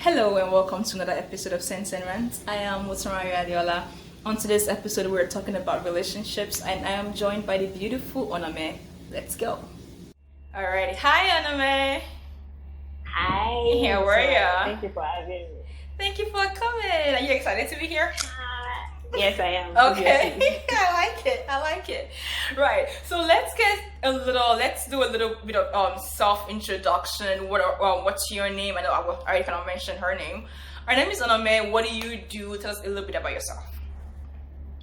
Hello and welcome to another episode of Sense&Rants. I am Motamari Adiola. On today's episode, we're talking about relationships, and I am joined by the beautiful Onome. Let's go. Alrighty, hi Onome. Hi. How are ya? Thank you for having me. Thank you for coming. Are you excited to be here? Yes, I am. Okay, I like it. Right. So let's do a little bit of self introduction. What's your name? I know I already kind of mentioned her name. Her name is Onome. What do you do? Tell us a little bit about yourself.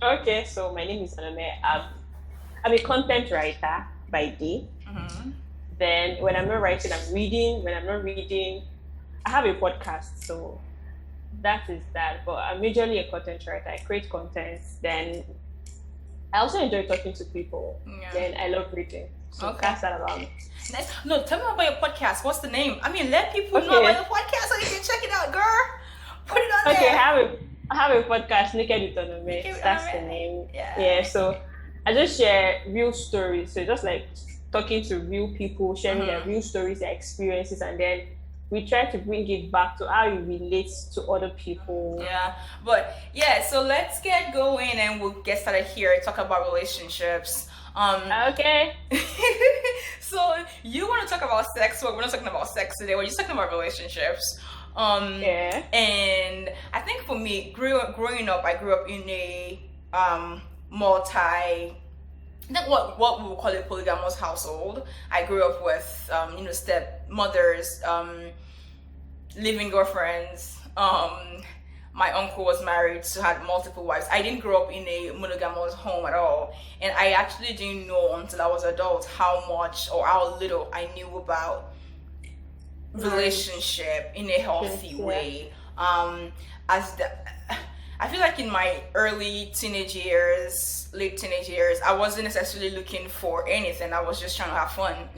Okay, so my name is Onome. I'm a content writer by day. Mm-hmm. Then when I'm not writing, I'm reading. When I'm not reading, I have a podcast. So that is that. But I'm majorly a content writer. I create content. Then I also enjoy talking to people. Yeah. Then I love reading. So Okay. that's that about me. Nice. No, tell me about your podcast. What's the name? I mean, let people know Okay. about your podcast so they can check it out, girl. Put it on Okay, there. I have a podcast, Naked with Onome. Naked with That's Onome. the name. Yeah. So I just share real stories. So just like talking to real people, sharing their real stories, their experiences, and then we try to bring it back to how it relates to other people. Yeah, but yeah, so let's get going and we'll get started here. Talk about relationships. Okay. So you want to talk about sex? Well, we're not talking about sex today. We're just talking about relationships. Yeah. And I think for me, growing up, I grew up in a I think what we would call a polygamous household. I grew up with stepmothers, living girlfriends. My uncle was married, so had multiple wives. I didn't grow up in a monogamous home at all, and I actually didn't know until I was adult how much or how little I knew about relationship in a healthy Yeah. way. I feel like in my early teenage years, late teenage years, I wasn't necessarily looking for anything. I was just trying to have fun,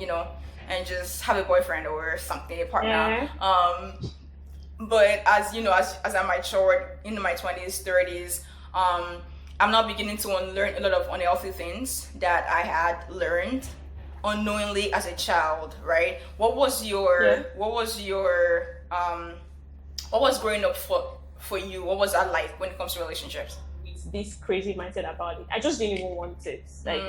and just have a boyfriend or something, a partner. Yeah. But as I matured into my 20s, 30s, I'm now beginning to unlearn a lot of unhealthy things that I had learned unknowingly as a child, right? What was growing up for you? What was that like when it comes to relationships? It's this crazy mindset about it. I just didn't even want it. Like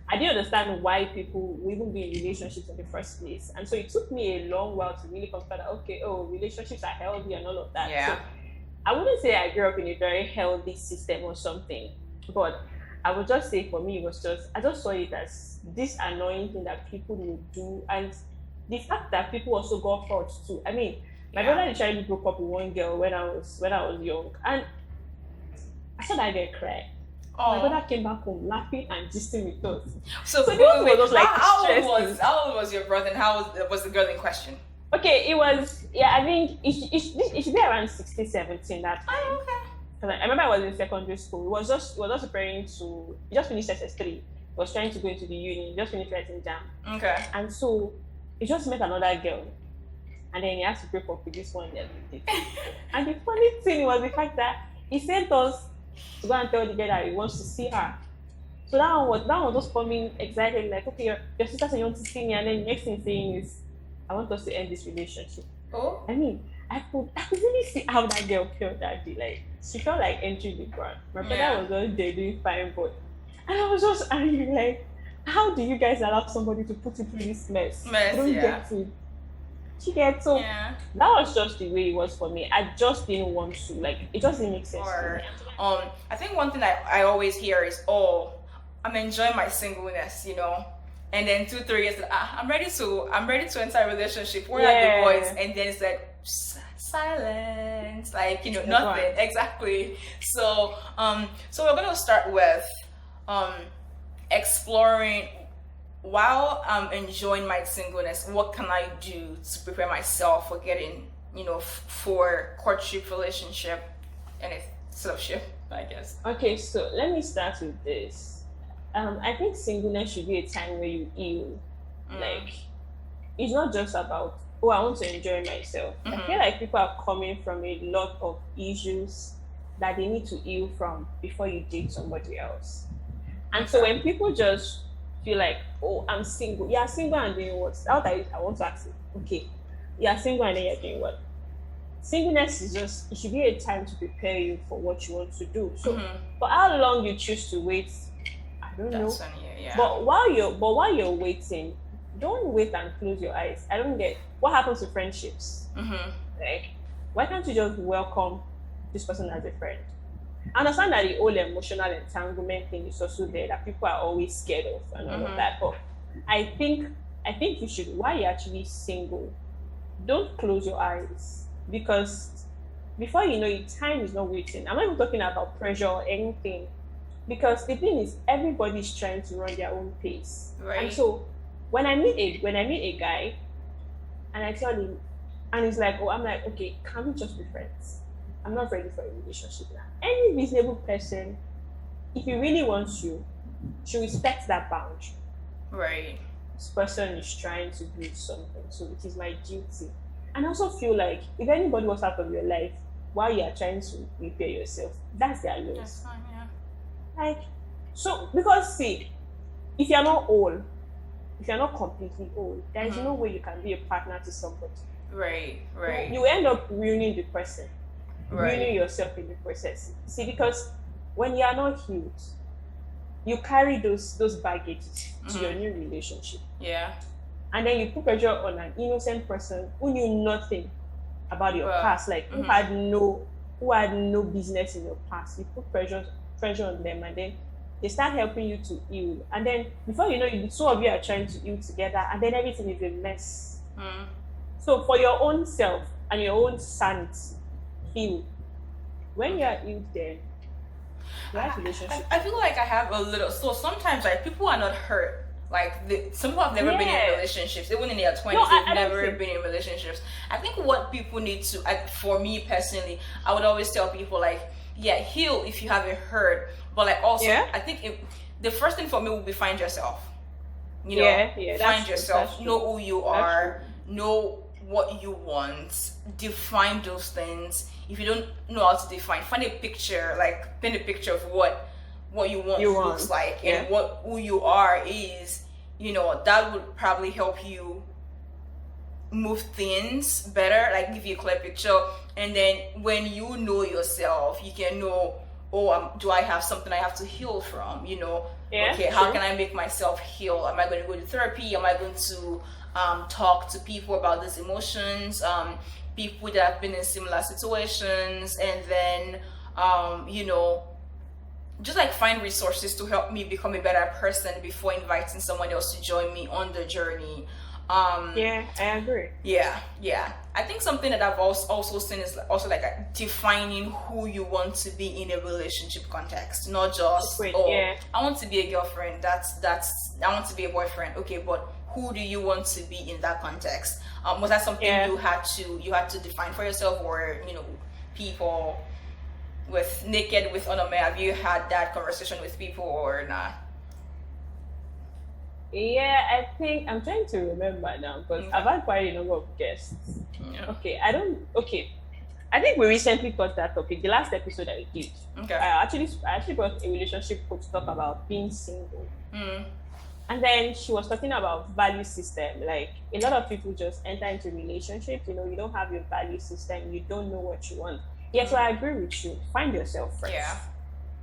I didn't understand why people would even be in relationships in the first place. And so it took me a long while to really come to that, relationships are healthy and all of that. Yeah. So I wouldn't say I grew up in a very healthy system or something, but I would just say for me, I just saw it as this annoying thing that people would do. And the fact that people also got hurt too. I mean, my brother literally broke up with one girl when I was young. And I saw that girl cry. My brother came back home laughing and gisting with us. So wait, how old was your brother, and how was the girl in question? Okay, it was, I think it should be around 16, 17 that time. Oh, okay. Because I remember I was in secondary school. He was just preparing he just finished SS3. He was trying to go into the uni. He just finished writing jam. Okay. And so he just met another girl. And then he has to break up with this one that he did. And the funny thing was the fact that he sent us to go and tell the girl that he wants to see her. So that one was just coming excited, like, okay, your sister said you want to see me, and then the next thing saying is, I want us to end this relationship. Oh. I mean, I could really see how that girl felt that day. Like, she felt like entering the ground. My brother was just there doing fine, and I was just angry, like, how do you guys allow somebody to put you through this mess? Don't get it. She gets so that was just the way it was for me. I just didn't want to, like, it just didn't make sense for me. I think one thing I always hear is, I'm enjoying my singleness, and then 2-3 years I'm ready to enter a relationship. Where are the boys? And then it's like silence, like nothing. Right. Exactly. So we're gonna start with exploring. While I'm enjoying my singleness, what can I do to prepare myself for getting, for courtship, relationship, and a sort of ship, I guess. Okay, so let me start with this. I think singleness should be a time where you heal. Like, it's not just about, I want to enjoy myself. I feel like people are coming from a lot of issues that they need to heal from before you date somebody else. And so when people just feel like, I'm single. You are single and doing what? I want to ask you, okay, you are single and then you're doing what? Singleness is just, it should be a time to prepare you for what you want to do. So Mm-hmm. for how long you choose to wait, I don't know. That's funny. Yeah. But while you're waiting, don't wait and close your eyes. I don't get what happens to friendships. Mm-hmm. Like, why can't you just welcome this person as a friend? I understand that the whole emotional entanglement thing is also there that people are always scared of and all of that. But I think you should, while you're actually single, don't close your eyes, because before you know it, time is not waiting. I'm not even talking about pressure or anything, because the thing is everybody's trying to run their own pace. Right. And so when I meet a guy and I tell him, and he's like, oh, I'm like, okay, can we just be friends? I'm not ready for a relationship now. Any reasonable person, if he really wants you, should respect that boundary. Right. This person is trying to build something, so it is my duty. And I also feel like if anybody was out of your life while you are trying to repair yourself, that's their loss. That's fine. Yeah. Like, so, because see, if you're not old, if you're not completely old, there is no way you can be a partner to somebody. Right. Right. You end up ruining the person, Right. ruining yourself in the process. See, because when you are not healed, you carry those baggages to your new relationship. Yeah. And then you put pressure on an innocent person who knew nothing about your past, like who had no business in your past. You put pressure on them, and then they start helping you to heal. And then before you know it, the two of you are trying to heal together, and then everything is a mess. So for your own self and your own sanity, heal. When you are healed, then that relationship. I feel like I have a little. So sometimes, like, people are not hurt. Like, some people have never been in relationships. Even in their 20s, they've never been in relationships. I think what people need to, for me personally, I would always tell people, like, yeah, heal if you haven't hurt. But, like, also, I think the first thing for me would be find yourself. You know, find yourself, know who you are, know what you want, define those things. If you don't know how to define, find a picture, like, paint a picture of what you want looks like, and who you are is. You know, that would probably help you move things better, like give you a clear picture. And then when you know yourself, you can know, do I have something I have to heal from? You know, how can I make myself heal? Am I going to go to therapy? Am I going to talk to people about these emotions? People that have been in similar situations, and then you know, just like find resources to help me become a better person before inviting someone else to join me on the journey. I agree. Yeah. I think something that I've also seen is also like defining who you want to be in a relationship context, not just I want to be a girlfriend. That's I want to be a boyfriend. Okay, but who do you want to be in that context? Was that something you had to define for yourself, or you know, people? With Onome, have you had that conversation with people or not? Yeah, I think I'm trying to remember now, because I've had quite a number of guests. I think we recently got that topic, the last episode that we did. I actually brought a relationship coach to talk about being single. And then she was talking about value system. Like, a lot of people just enter into relationships, you know, you don't have your value system, you don't know what you want. Yeah, so I agree with you. Find yourself first. Yeah.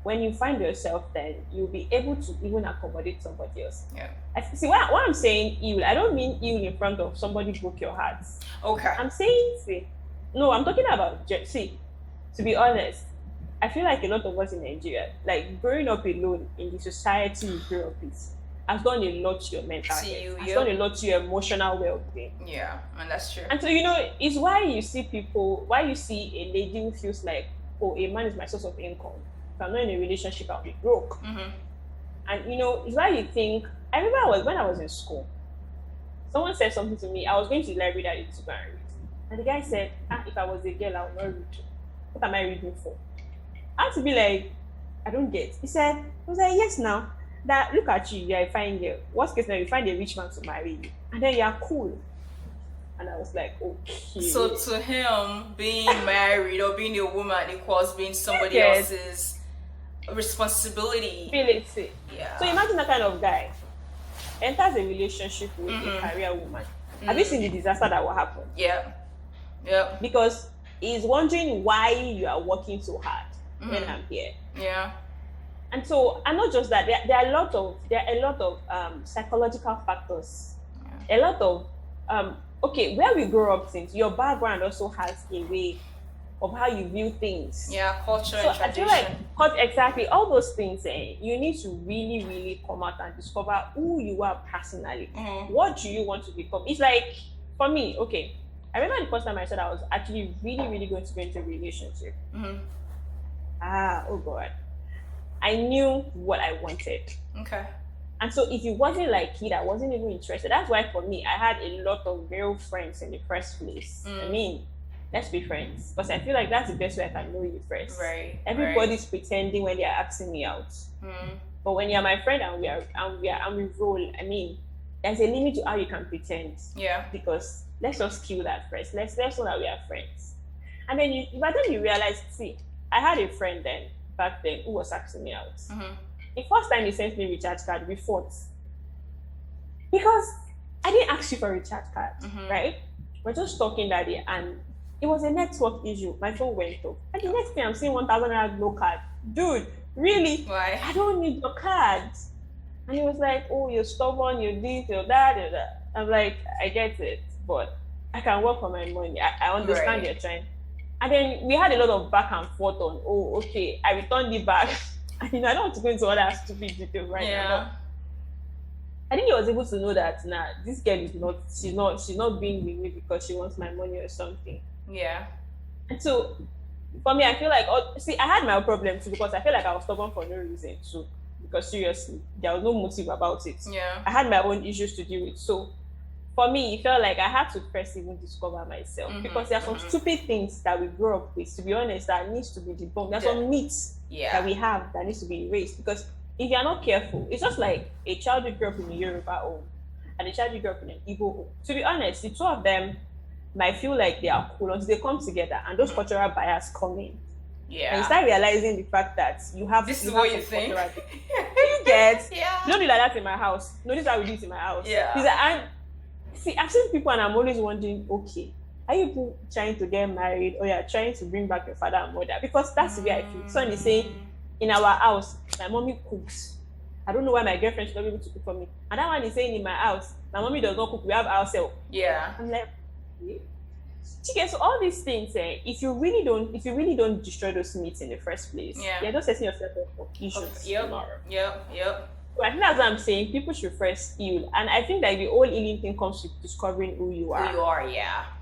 When you find yourself, then you'll be able to even accommodate somebody else. Yeah. See, what I'm saying heal, I don't mean heal in front of somebody broke your heart. Okay. I'm saying, no, I'm talking about, see, to be honest, I feel like a lot of us in Nigeria, like growing up alone in the society you grew up in, has done a lot to your mental health. Has done a lot to your emotional well-being. Yeah, and that's true. And so, you know, it's why you see a lady who feels like, oh, a man is my source of income. If I'm not in a relationship, I'll be broke. And, you know, it's why you think, I remember when I was in school, someone said something to me. I was going to the library that day to go and read. And the guy said, if I was a girl, I would not read. What am I reading for? I had to be like, I don't get. I was like, yes, now. That look at you are a fine girl. Worst case now, you find a rich man to marry you, and then you are cool. And I was like, okay. So to him, being married or being a woman equals being somebody else's responsibility. Yeah. So imagine that kind of guy enters a relationship with a career woman. Have you seen the disaster that will happen? Yeah. Because is wondering why you are working so hard when I'm here. Yeah. And so, and not just that, there are a lot of psychological factors. A lot of okay, where we grow up, since your background also has a way of how you view things. Yeah, culture So and I feel tradition. like exactly all those things, you need to really, really come out and discover who you are personally. What do you want to become? It's like, for me, okay, I remember the first time I said I was actually really, really going to go into a relationship. Oh God. I knew what I wanted. Okay. And so if it wasn't like it, I wasn't even interested. That's why for me, I had a lot of real friends in the first place. I mean, let's be friends. Because I feel like that's the best way I can know you first. Right. Everybody's pretending when they're asking me out. But when you're my friend and we roll, I mean, there's a limit to how you can pretend. Yeah. Because let's just kill that first. Let's know that we are friends. And then by the time you realize, see, I had a friend back then who was asking me out. The first time he sent me a recharge card, we fought. Because I didn't ask you for a recharge card, right? We're just talking that day, and it was a network issue. My phone went off. And the next thing I'm seeing 1,000 naira no card. Dude, really? Why? I don't need your card. And he was like, oh, you're stubborn, you're this, you're that, you're that. I'm like, I get it, but I can work for my money. I understand you're trying. And then we had a lot of back and forth on, oh, okay, I returned it back. I don't want to go into all that stupid details right now. I think he was able to know that this girl is she's not being with me because she wants my money or something. Yeah. And so for me, I feel like I had my problem too, because I feel like I was stubborn for no reason too. Because seriously, there was no motive about it. Yeah. I had my own issues to deal with. So for me, it felt like I had to first even discover myself, because there are some stupid things that we grew up with, to be honest, that needs to be debunked. There's some myths that we have that needs to be erased, because if you're not careful, it's just like a child who grew up in a Yoruba home and a child who grew up in an Igbo home. To be honest, the two of them might feel like they are cool until they come together and those cultural bias come in. Yeah. And you start realizing the fact that you have this is what you think. You get? Yeah. You don't do like that in my house. No, this is how we do it in my house. Yeah. See, I've seen people and I'm always wondering, okay, are you people trying to get married, or you're trying to bring back your father and mother? Because that's the way I feel. Someone is saying, in our house, my mommy cooks. I don't know why my girlfriend should not be able to cook for me. And that one is saying, in my house, my mommy does not cook, we have ourselves. Yeah. I'm like, okay. So all these things, if you really don't destroy those myths in the first place, you're just setting yourself up for issues tomorrow. Yep. So I think that's what I'm saying. People should first heal, and I think that the whole healing thing comes with discovering who you are.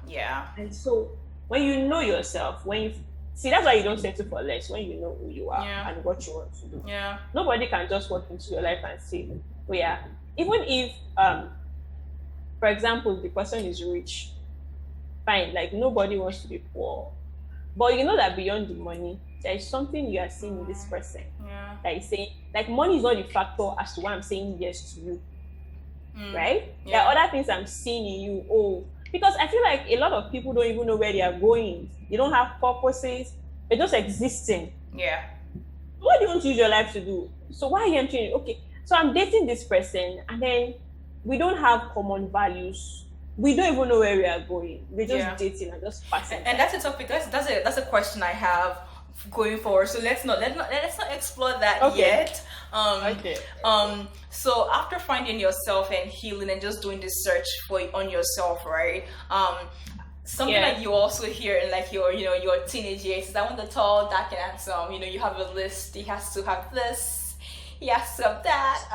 Yeah. And so when you know yourself, that's why you don't settle for less. When you know who you are and what you want to do. Yeah. Nobody can just walk into your life and say, oh yeah. Even if, for example, the person is rich, fine. Like nobody wants to be poor, but you know that beyond the money, there is something you are seeing in this person. Yeah. That is saying, like, money is not the factor as to why I'm saying yes to you. Right? Yeah. There are other things I'm seeing in you. Because I feel like a lot of people don't even know where they are going. They don't have purposes. They're just existing. Yeah. What do you want to use your life to do? So why are you entering? Okay, so I'm dating this person, and then we don't have common values. We don't even know where we are going. We're just dating and just passing. And that's a topic. That's a question I have going forward. So let's not explore that yet. So after finding yourself and healing and just doing this search on yourself, right? Something that you also hear in like your teenage years is that when the tall, dark, and handsome, you have a list. He has to have this. He has to have that.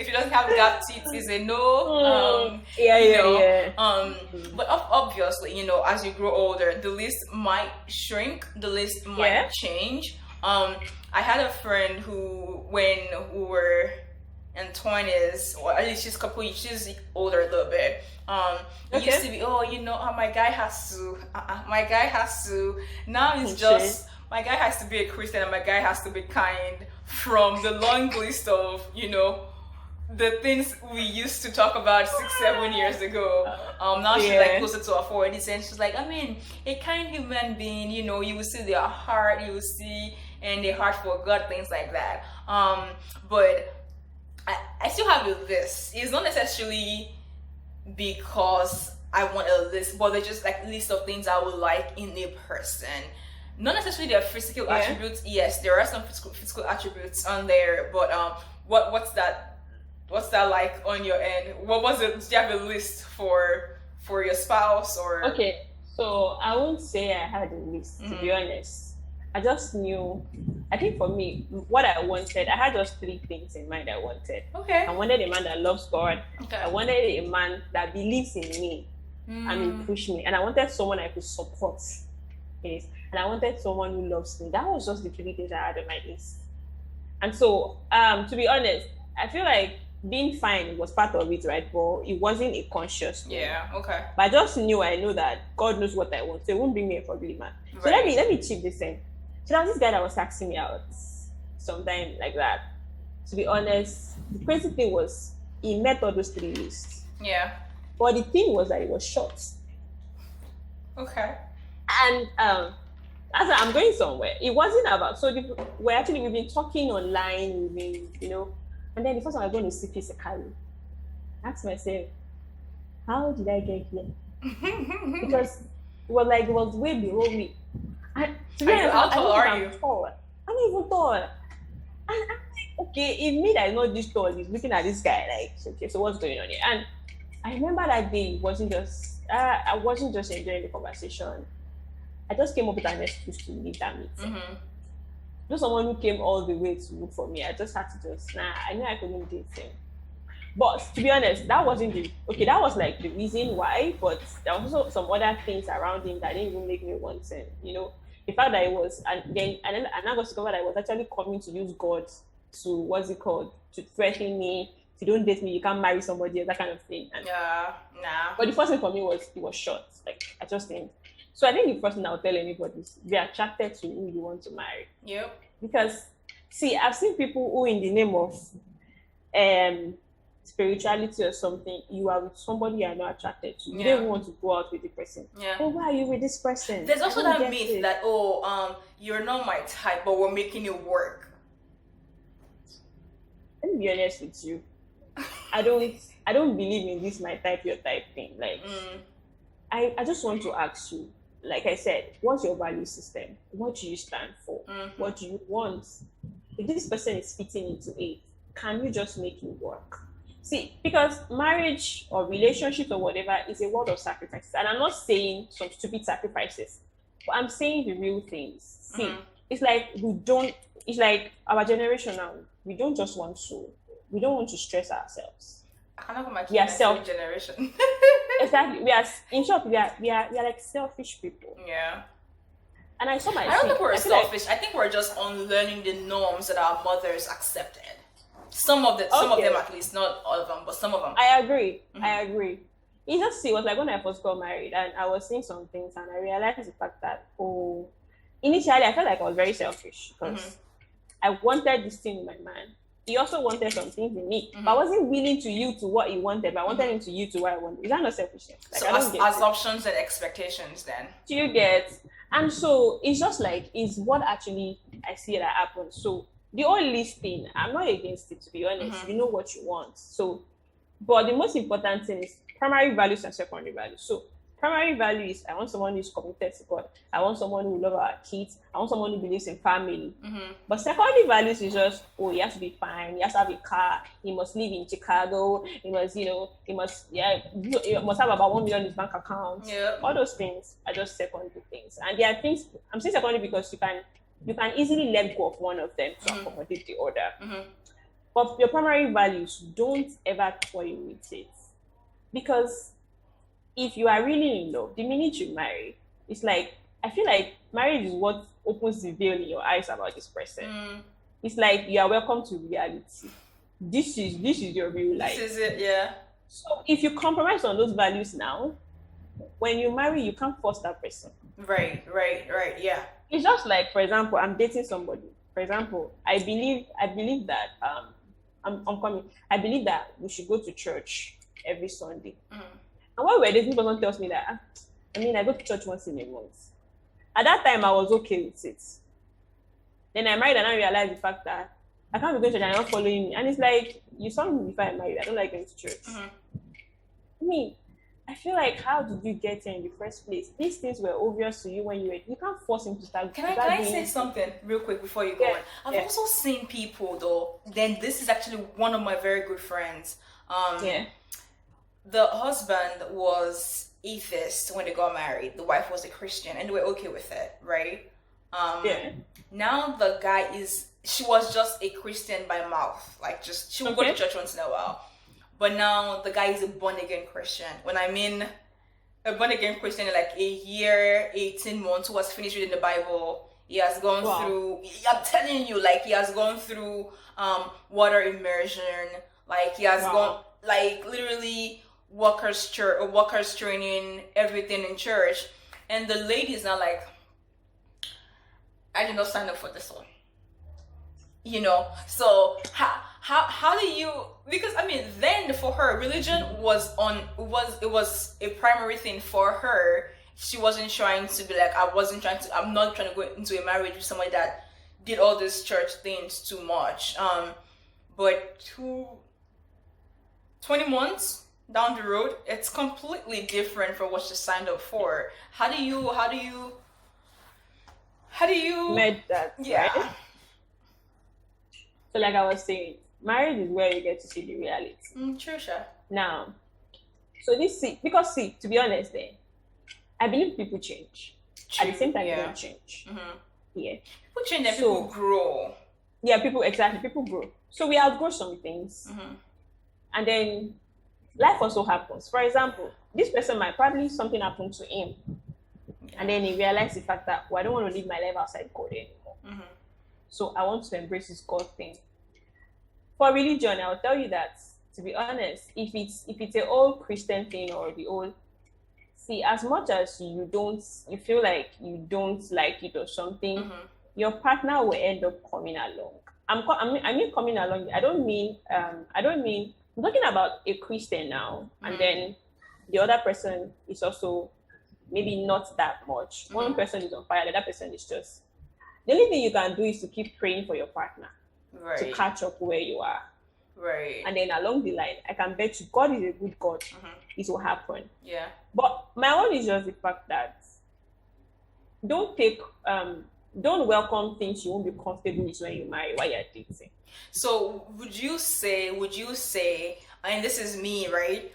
If he doesn't have that, it's a no. But obviously, as you grow older, the list might shrink. The list might change. I had a friend who, when we were in 20s, or at least she's older a little bit. It used to be, my guy has to. Now it's just, my guy has to be a Christian and my guy has to be kind, from the long list of, the things we used to talk about 6-7 years ago. Now she's like closer to her 40s, and she's like, a kind human being, you will see their heart, you will see, and their heart for God, things like that. But I still have this. It's not necessarily because I want a list, but they're just like list of things I would like in a person. Not necessarily their physical attributes. Yes, there are some physical attributes on there, but what's that? What's that like on your end? What was it? Do you have a list for your spouse or? Okay, so I won't say I had a list, to be honest. I just knew, I think for me, what I wanted, I had just three things in mind I wanted. Okay. I wanted a man that loves God. Okay. I wanted a man that believes in me and will push me. And I wanted someone I could support in it. And I wanted someone who loves me. That was just the three things I had on my list. And so, to be honest, I feel like being fine was part of it, right? But it wasn't a conscious thing. Yeah, okay. But I just knew, I know that God knows what I want. So it won't bring me a ugly man. Right. So let me chip this in. So there was this guy that was asking me out sometime like that. To be honest, the crazy thing was he met all those three lists. Yeah. But the thing was that it was short. Okay. And as I'm going somewhere, it wasn't about, so we've been talking online, and then the first time I go to see physically, I asked myself, how did I get here? Because it was way below me. How tall are you? Tall. I'm not even tall. And I'm like, okay, if me that is not this tall is looking at this guy, like, okay, so what's going on here? And I remember that day, I wasn't just enjoying the conversation. I just came up with an excuse to leave that meeting. Just someone who came all the way to look for me. I just had to I knew I couldn't date him. But to be honest, that wasn't that was like the reason why, but there was also some other things around him that didn't even make me want him, The fact that it was, and then I got discovered that I was actually coming to use God to, to threaten me. If you don't date me, you can't marry somebody else, that kind of thing. And, But the first thing for me was, it was short. Like, I just didn't. So I think the first thing I'll tell anybody is be attracted to who you want to marry. Yep. Because, see, I've seen people who, in the name of spirituality or something, you are with somebody you are not attracted to. You don't even want to go out with the person. Yeah. Oh, why are you with this person? There's also that myth that you're not my type, but we're making it work. Let me be honest with you. I don't believe in this my type, your type thing. Like, I just want to ask you, like I said, what's your value system? What do you stand for? What do you want? If this person is fitting into it, can you just make it work? See, because marriage or relationships or whatever is a world of sacrifices. And I'm not saying some stupid sacrifices, but I'm saying the real things. See, it's like our generation now, we don't just want we don't want to stress ourselves. I cannot imagine we are self generation. Exactly. In short, we are like selfish people. Yeah. And I don't think we're selfish. I think we're just unlearning the norms that our mothers accepted. Some of them at least, not all of them, but some of them. I agree. It was like when I first got married and I was seeing some things and I realized the fact that, initially I felt like I was very selfish because I wanted this thing in my man. He also wanted some things in me, but I wasn't willing to yield to what he wanted, but I wanted him to yield to what I wanted. Is that not selfishness? Like, so as options and expectations then? Do you get? And so it's just like, it's what actually I see that happens. So the whole list thing, I'm not against it, to be honest. You know what you want. So, but the most important thing is primary values and secondary values. So primary value is I want someone who's committed to God. I want someone who loves our kids. I want someone who believes in family. But secondary values is just, he has to be fine. He has to have a car. He must live in Chicago. He must have about 1 million in his bank account. Yeah. All those things are just secondary things. And there are things, I'm saying secondary because you can easily let go of one of them to accommodate the other. But your primary values, don't ever toy with it. Because if you are really in love, the minute you marry, it's like, I feel like marriage is what opens the veil in your eyes about this person. It's like you are welcome to reality. This is your real life. This is it, yeah. So if you compromise on those values now, when you marry, you can't force that person. Right, yeah. It's just like, for example, I'm dating somebody. For example, I believe that I'm coming. I believe that we should go to church every Sunday. And while we're dating, person tells me that, I go to church once in a month. At that time, I was okay with it. Then I married and I realized the fact that I can't be going to church and you're not following me. And it's like, you saw me before I married. I don't like going to church. I feel like, how did you get here in the first place? These things were obvious to you when you can't force him to start Can I say doing. something real quick before you go Yeah, on? I've yeah, also seen people though. Then this is actually one of my very good friends. yeah. The husband was atheist when they got married. The wife was a Christian, and they were okay with it, right? Um, Yeah. Now the guy is. She was just a Christian by mouth, like just she would go to Okay. church once in a while. But now the guy is a born again Christian. When I mean a born again Christian, like a year, 18 months, who has finished reading the Bible. He has gone Wow. through. I'm telling you, like he has gone through water immersion. Like he has gone, Wow. like literally workers church or workers training, everything in church. And the lady is not like, I did not sign up for this one. So how do you, because I mean then for her religion was a primary thing for her. She wasn't trying to be like, I'm not trying to go into a marriage with somebody that did all these church things too much. But 20 months down the road, it's completely different from what she signed up for. How do you Made that, yeah. right? So like I was saying, marriage is where you get to see the reality. True, sure. Now, so because to be honest, I believe people change. At the same time, they Yeah. don't change. Mm-hmm. Yeah. People change and So people grow. yeah, people grow. So we outgrow some things, Mm-hmm. and then life also happens. For example, this person might probably something happened to him, and then he realized the fact that, I don't want to live my life outside God anymore. Mm-hmm. So I want to embrace this God thing. For religion, I'll tell you that, to be honest, if it's an old Christian thing or the old, see, as much as you feel like you don't like it or something, Mm-hmm. your partner will end up coming along. I mean coming along. I don't mean I'm talking about a Christian now, and Mhm. then the other person is also maybe not that much. One Mhm. person is on fire, the other person is just. The only thing you can do is to keep praying for your partner to Right. catch up where you are. Right. And then along the line, I can bet you God is a good God. Mhm. It will happen. Yeah. But my own is just the fact that don't welcome things you won't be comfortable with when you marry while you're dating. So would you say, and this is me, right?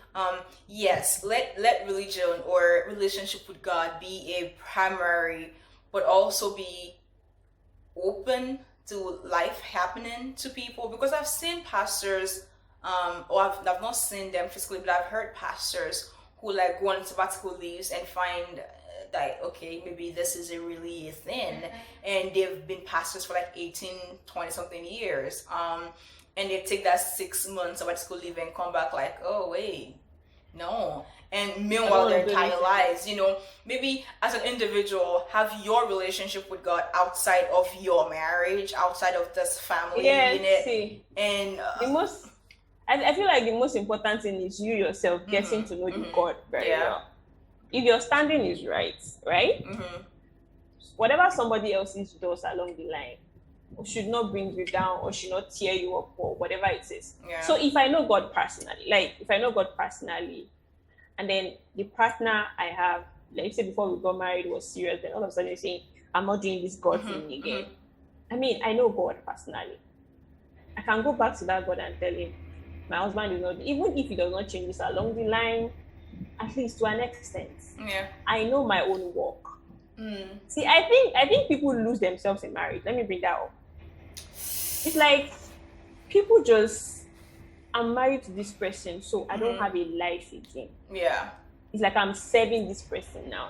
Yes, let religion or relationship with God be a primary, but also be open to life happening to people, because I've seen pastors, or I've not seen them physically, but I've heard pastors who like go on sabbatical leaves and find that, okay, maybe this is a really a thing, and they've been pastors for like 18, 20 something years, and they take that 6 months sabbatical leave and come back like, oh wait, no. And meanwhile, their entire lives, maybe as an individual, have your relationship with God outside of your marriage, outside of this family unit. See, And I feel like the most important thing is you yourself getting to know the God very well. If your standing is right, whatever somebody else does along the line should not bring you down or should not tear you up or whatever it is. Yeah. So if I know God personally, and then the partner I have, like you said, before we got married was serious, then all of a sudden you're saying, I'm not doing this God thing again. I mean, I know God personally. I can go back to that God and tell him, my husband is not, even if he does not change this along the line, at least to an extent. Yeah. I know my own work. See, I think people lose themselves in marriage. Let me bring that up. It's like people just, I'm married to this person, so I don't have a life again. Yeah. It's like I'm serving this person now.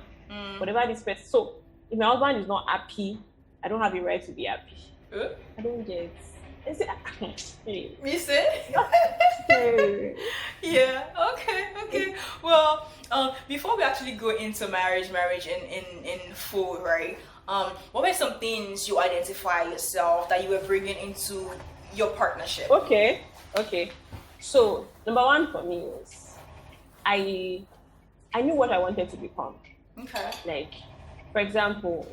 Whatever this person. So if my husband is not happy, I don't have a right to be happy. I don't get. You see? Yeah. Okay. Well, before we actually go into marriage in full, right? What were some things you identify yourself that you were bringing into your partnership? Okay. So number one for me was I knew what I wanted to become. Okay. Like, for example,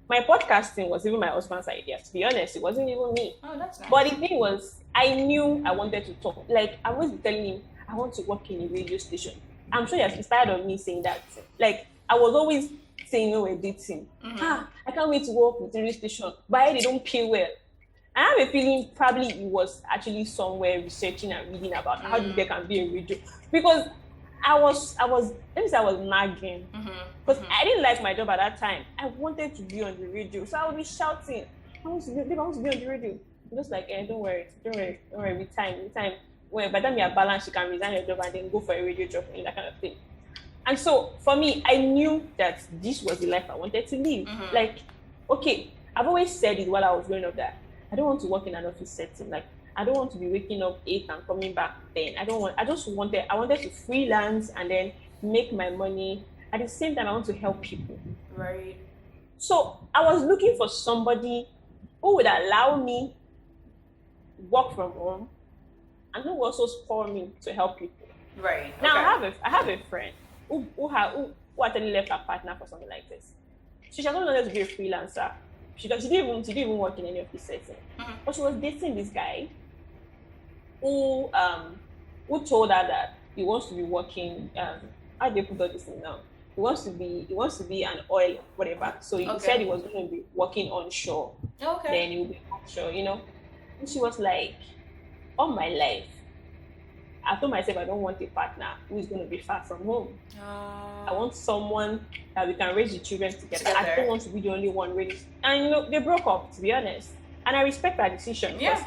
my podcasting was even my husband's idea. To be honest, it wasn't even me. Oh, that's nice. But the thing was, I knew I wanted to talk. Like, I was telling him, I want to work in a radio station. I'm sure you're tired of me saying that. Like, I was always saying, we're dating. I can't wait to work with the radio station. But they don't pay well. I have a feeling probably it was actually somewhere researching and reading about how there can be a radio. Because I was let me say I was nagging. Because I didn't like my job at that time. I wanted to be on the radio. So I would be shouting, I want to be on the radio. Just like, don't worry, with time. Well, by the time you're balanced, you can resign your job and then go for a radio job and that kind of thing. And so for me, I knew that this was the life I wanted to live. Like, okay, I've always said it while I was growing up that I don't want to work in an office setting. Like, I don't want to be waking up 8 and coming back 10. I wanted to freelance and then make my money. At the same time, I want to help people. Right. So I was looking for somebody who would allow me work from home and who also spur me to help people. Right. Now I have a friend who actually left her partner for something like this. She just wanted to be a freelancer. She didn't even work in any of these settings. But she was dating this guy who told her that he wants to be working. How do they put all this thing now? He wants to be an oil whatever. So he said he was going to be working onshore. Okay. Then he will be offshore, And she was like, all my life, I told myself I don't want a partner who is going to be far from home. I want someone that we can raise the children together. I don't want to be the only one raising. And they broke up, to be honest. And I respect her decision. Yeah.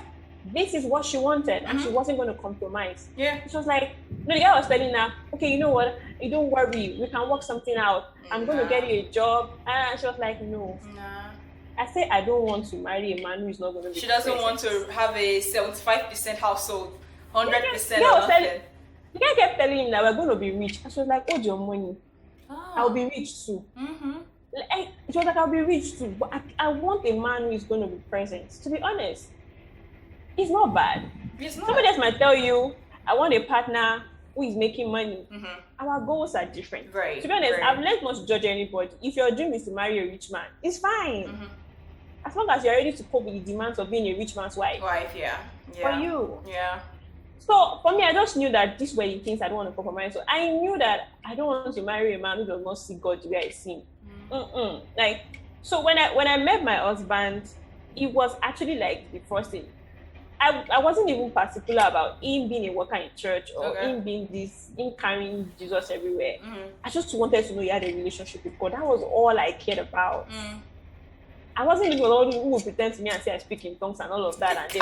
This is what she wanted, and she wasn't going to compromise. Yeah. She was like, no, the guy was telling her, okay, you know what? You don't worry, we can work something out. I'm going to get you a job. And she was like, no. Nah. I said, I don't want to marry a man who is not going to be. She doesn't want to have a 75% household, 100% The guy kept telling him that we're going to be rich. And she was like, hold your money. I'll be rich too. She was like, I'll be rich too. But I want a man who is going to be present. To be honest, it's not bad. It's not. Somebody else might tell you, I want a partner who is making money. Our goals are different. Right. To be honest, I've learned not to judge anybody. If your dream is to marry a rich man, it's fine. As long as you're ready to cope with the demands of being a rich man's wife. Yeah. For you. Yeah. So for me, I just knew that these were the things I don't want to compromise. So I knew that I don't want to marry a man who does not see God the way I see him. Like, so when I met my husband, it was actually like the first thing. I wasn't even particular about him being a worker in church or him carrying Jesus everywhere. I just wanted to know he had a relationship with God. That was all I cared about. I wasn't even one who would pretend to me and say I speak in tongues and all of that. And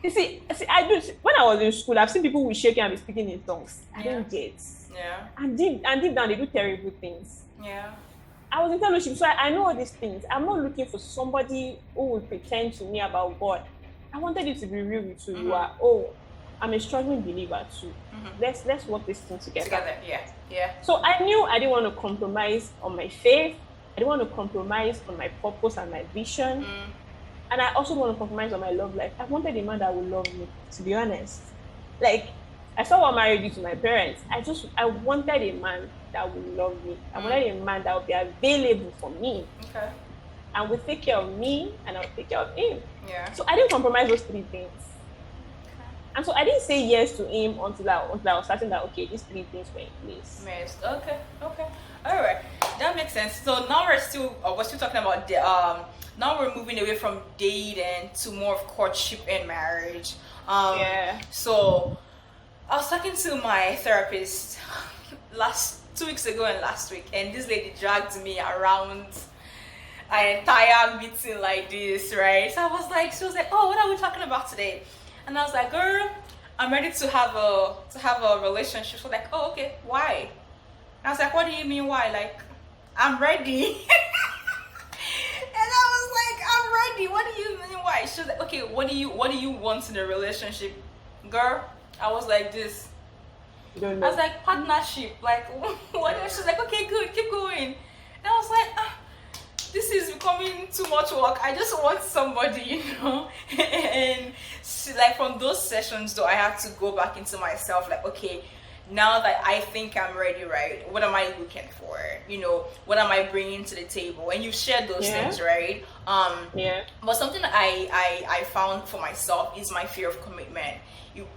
you see, I do. When I was in school, I've seen people who shake and be speaking in tongues. I didn't get. Yeah. And deep down, they do terrible things. Yeah. I was in fellowship, so I know all these things. I'm not looking for somebody who will pretend to me about God. I wanted you to be real with who you are. Oh, I'm a struggling believer too. Let's work this thing together. Yeah. So I knew I didn't want to compromise on my faith. I didn't want to compromise on my purpose and my vision. And I also want to compromise on my love life. I wanted a man that would love me, to be honest. Like, I saw what marriage did to my parents. I wanted a man that would love me. I wanted a man that would be available for me. Okay. And would take care of me, and I would take care of him. Yeah. So I didn't compromise those 3 things. Okay. And so I didn't say yes to him until I was certain that, okay, these 3 things were in place. Yes. Okay. All right. That makes sense. So now we're still talking about the now we're moving away from dating to more of courtship and marriage. So I was talking to my therapist 2 weeks ago and last week, and this lady dragged me around an entire meeting like this, right? So she was like, oh, what are we talking about today? And I was like, girl, I'm ready to have a relationship. So like, oh, okay, why? And I was like, what do you mean why? Like, I'm ready. And I was like, I'm ready. What do you mean why? She was like, okay, what do you want in a relationship? Girl, I was like this. I was like, partnership. Like, what? She's like, okay, good, keep going. And I was like, this is becoming too much work. I just want somebody, And like from those sessions, though, I have to go back into myself. Like, okay, now that I think I'm ready, right? What am I looking for? What am I bringing to the table? And you shared those things, right? But something that I found for myself is my fear of commitment. commitment.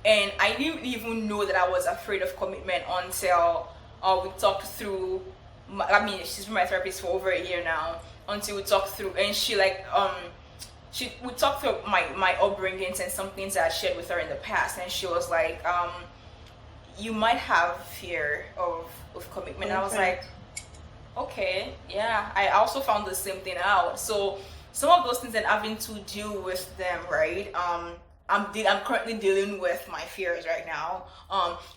And I didn't even know that I was afraid of commitment until we talked through. I mean, she's been my therapist for over a year now. Until we talked through, and she we talked through my upbringings and some things that I shared with her in the past, and she was like, you might have fear of commitment. And I was like, okay, yeah. I also found the same thing out. So some of those things that having to deal with them, right? I'm currently dealing with my fears right now.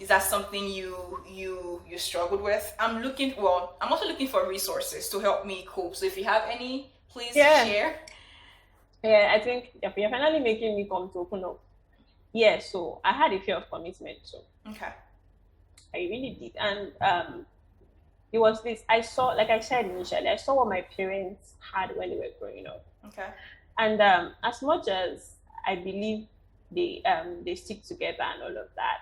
Is that something you struggled with? I'm also looking for resources to help me cope. So if you have any, please share. Yeah, I think you're finally making me come to open up. Yeah, so I had a fear of commitment, so Okay. I really did. And it was this, I saw, like I said initially, I saw what my parents had when they were growing up. Okay. And as much as I believe they stick together and all of that,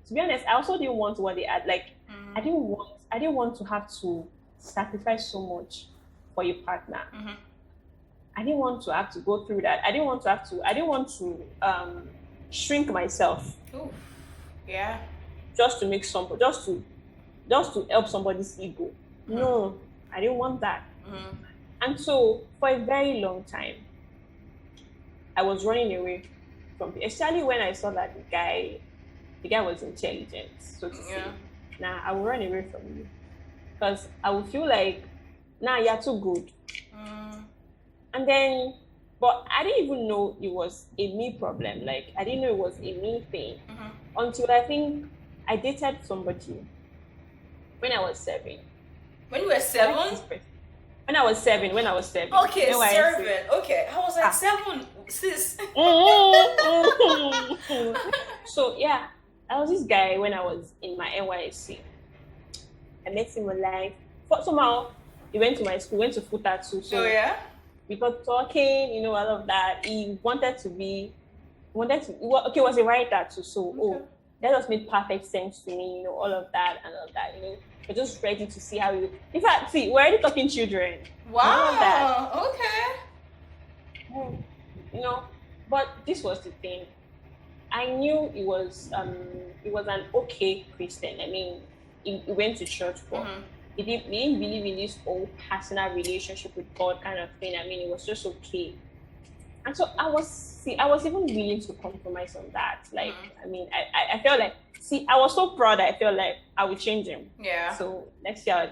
to be honest, I also didn't want what they had. Like I didn't want to have to sacrifice so much for your partner. I didn't want to have to go through that. I didn't want to shrink myself. Ooh. Yeah. Just to make just to help somebody's ego. No, I didn't want that. And so for a very long time, I was running away from it, especially when I saw that the guy was intelligent, so to say. Nah, I will run away from you because I would feel like, nah, you're too good. And then, but I didn't even know it was a me problem. Like I didn't know it was a me thing until I think I dated somebody when I was 7. When you were 7? When I was 7. Okay, 7. Okay, I was like 7, sis. So yeah, I was this guy when I was in my NYSC. I met him online. But somehow he went to my school, went to Futa too. So we got talking, all of that. He was a writer too. So that just made perfect sense to me, all of that and all of that, We're just ready to see how we. In fact, see, we're already talking children. Wow. Okay. But this was the thing. I knew it was an okay Christian. I mean, he went to church, but he didn't believe in this whole personal relationship with God kind of thing. I mean, it was just okay. And so I was even willing to compromise on that. Like, I mean, I felt like, I was so proud that I felt like I would change him. Yeah. So next year,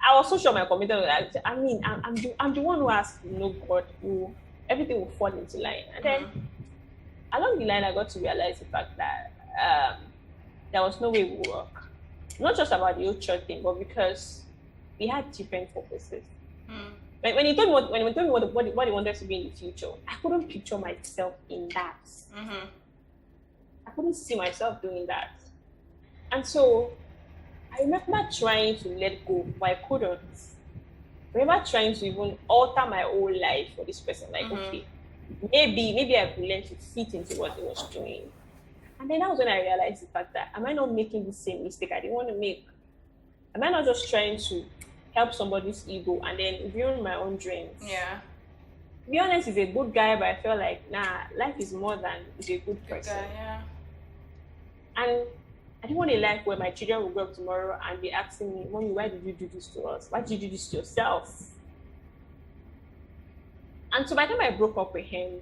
I was so sure my commitment was, I mean, I'm the one who has to know God, who everything will fall into line. And then along the line, I got to realize the fact that there was no way we would work. Not just about the old church thing, but because we had different purposes. When he told me what he wanted to be in the future, I couldn't picture myself in that. I couldn't see myself doing that. And so I remember trying to let go, but I couldn't. I remember trying to even alter my whole life for this person. Like, okay, maybe I could learn to fit into what he was doing. And then that was when I realized the fact that, am I not making the same mistake I didn't want to make? Am I not just trying to help somebody's ego and then ruin my own dreams? Yeah. To be honest, he's a good guy, but I feel like, life is more than he's a good person. Good guy, yeah. And I didn't want a life where my children will grow up tomorrow and be asking me, Mommy, why did you do this to us? Why did you do this to yourself? And so by the time I broke up with him,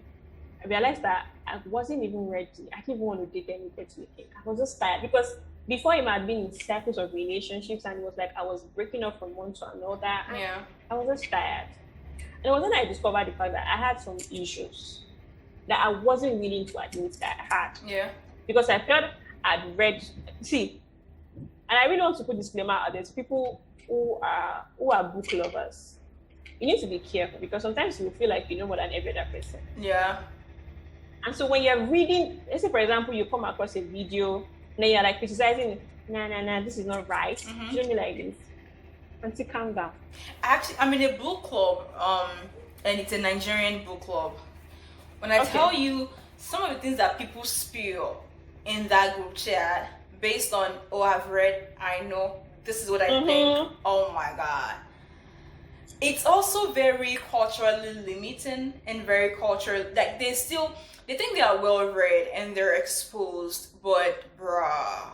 I realized that I wasn't even ready. I didn't even want to date anybody again. I was just tired because before him, I had been in cycles of relationships and it was like I was breaking up from one to another. Yeah. I was just tired. And it was then I discovered the fact that I had some issues that I wasn't willing to admit that I had. Yeah. Because I felt I'd read, and I really want to put disclaimer out there to people who are book lovers. You need to be careful because sometimes you feel like you know more than every other person. Yeah. And so when you're reading, let's say for example, you come across a video and then you're like criticizing, nah, this is not right. You don't be like this. Auntie, calm down. Actually, I'm in a book club, and it's a Nigerian book club. When I tell you some of the things that people spill in that group chat based on, I've read, I know, this is what I think. Oh my God. it's also very culturally limiting and very cultural. Like they think they are well read and they're exposed, but bruh,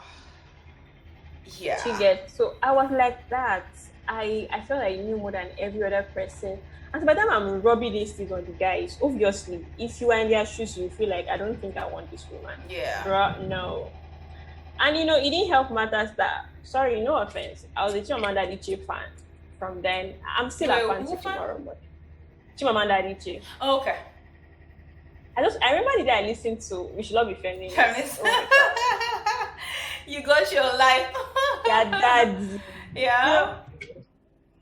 She yeah, gets so I was like that. I felt I knew more than every other person. And so by the time I'm rubbing these things on the guys, obviously, if you are in their shoes, you feel like I don't think I want this woman. yeah. Bruh, no. And it didn't help matters that sorry, no offense. I was a Chimamanda Adichie fan. From then, I'm still a fan to tomorrow, but Chimamanda Adichie. Oh, okay. I remember the day I listened to We Should Not Be Feminist. Feminist. Oh my god. You got your life. Yeah, daddy. Yeah.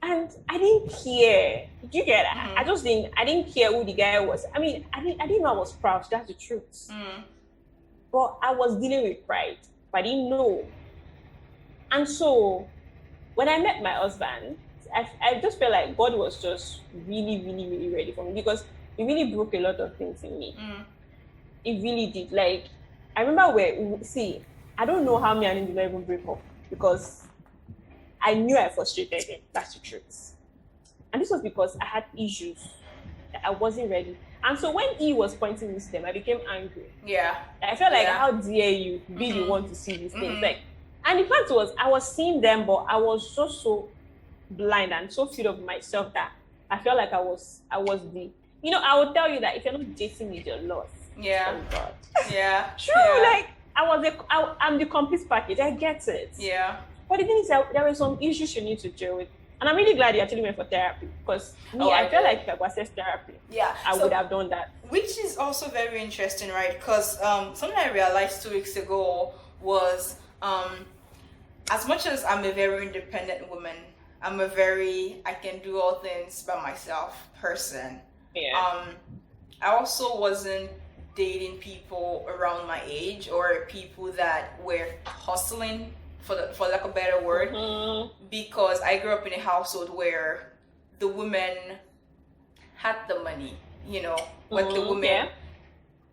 And I didn't care. Did you get it? Mm-hmm. I didn't care who the guy was. I mean, I didn't know I was proud. That's the truth. But I was dealing with pride. But I didn't know. And so when I met my husband, I just felt like God was just really, really, really ready for me because it really broke a lot of things in me. It really did. Like, I remember I don't know how me and him did not even break up because I knew I frustrated him. That's the truth. And this was because I had issues that I wasn't ready. And so when he was pointing this to them, I became angry. Yeah. I felt like, how dare you be the one to see these things? Like, and the fact was, I was seeing them, but I was just so blind and so filled of myself that I felt like I was the. I would tell you that if you're not dating me, you're lost. Yeah. Oh God. Yeah. True. Yeah. Like I'm the complete package. I get it. Yeah. But the thing is that there were some issues you need to deal with. And I'm really glad you actually went for therapy because I felt like if I was therapy, I would have done that. Which is also very interesting, right? Because something I realized 2 weeks ago was as much as I'm a very independent woman, I'm a very I can do all things by myself person. Yeah. I also wasn't dating people around my age or people that were hustling for lack of a better word, because I grew up in a household where the women had the money, but the women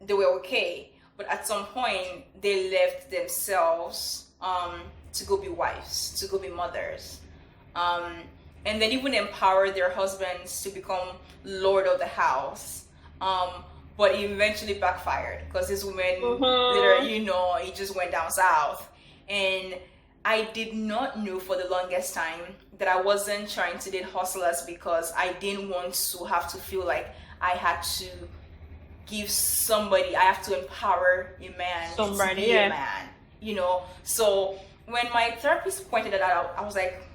they were okay, but at some point they left themselves to go be wives, to go be mothers, and then even empower their husbands to become lord of the house. But it eventually backfired because this woman literally, it just went down south. And I did not know for the longest time that I wasn't trying to date hustlers because I didn't want to have to feel like I had to I have to empower a man to be a man, So when my therapist pointed that out, I was like,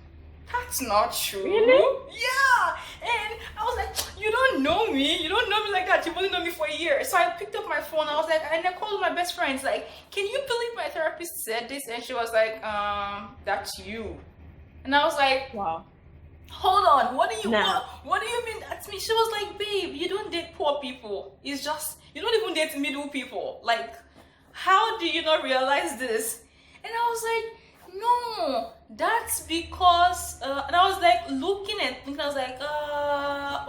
that's not true. Really? Yeah. And I was like, you don't know me. You don't know me like that. You've only known me for a year. So I picked up my phone. I was like, and I called my best friends. Like, can you believe my therapist said this? And she was like, that's you. And I was like, wow. Hold on. What do you mean that's me? She was like, babe, you don't date poor people. It's just you don't even date middle people. Like, how do you not realize this? And I was like, no, that's because and I was like looking at things. I was like,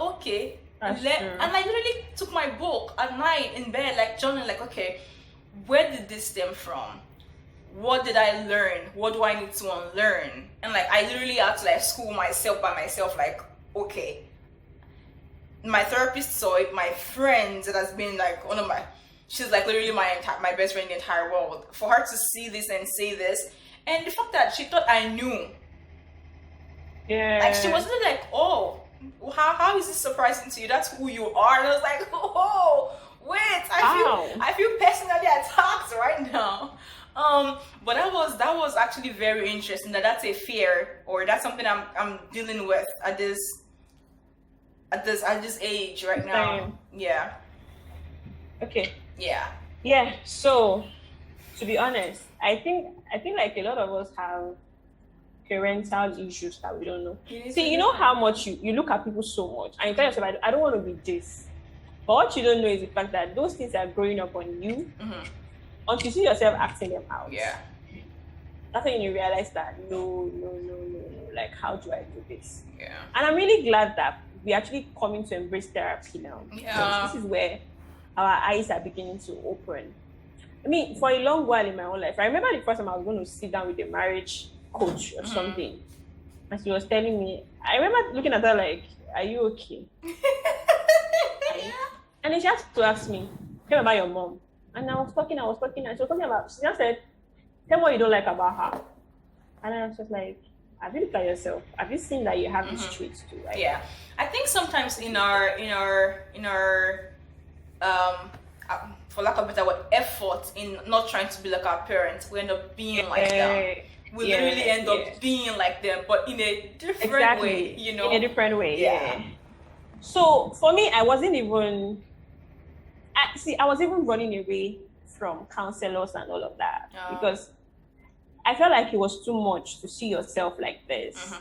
okay. And I literally took my book at night in bed, like journaling, like, okay, where did this stem from? What did I learn? What do I need to unlearn? And like I literally had to like school myself by myself, like, okay. My therapist saw it, my friends that has been like she's like literally my best friend in the entire world. For her to see this and say this. And the fact that she thought I knew. Yeah. Like she wasn't like, oh, how is this surprising to you? That's who you are. And I was like, oh, wait, I feel personally attacked right now. But that was actually very interesting. That's a fear, or that's something I'm dealing with at this age right now. Same. Yeah. Okay. Yeah. Yeah. So, to be honest, I think like a lot of us have parental issues that we don't know. See, you know how much you look at people so much and you tell yourself, I don't want to be this. But what you don't know is the fact that those things are growing up on you until you see yourself acting them out. Yeah. That's when you realize that no. Like, how do I do this? Yeah. And I'm really glad that we're actually coming to embrace therapy now. Yeah. This is where our eyes are beginning to open. I mean, for a long while in my own life, I remember the first time I was going to sit down with a marriage coach or something. And she was telling me, I remember looking at her like, are you okay? And then she had to ask me, tell me about your mom. And I was talking, and she was talking about, she just said, tell me what you don't like about her. And I was just like, have you looked at yourself? Have you seen that you have these traits too, right? Yeah. I think sometimes in our for lack of a better word, effort in not trying to be like our parents, we end up being like them. We literally end up being like them, but in a different way, you know? In a different way, yeah. So for me, I wasn't even, I was even running away from counselors and all of that because I felt like it was too much to see yourself like this.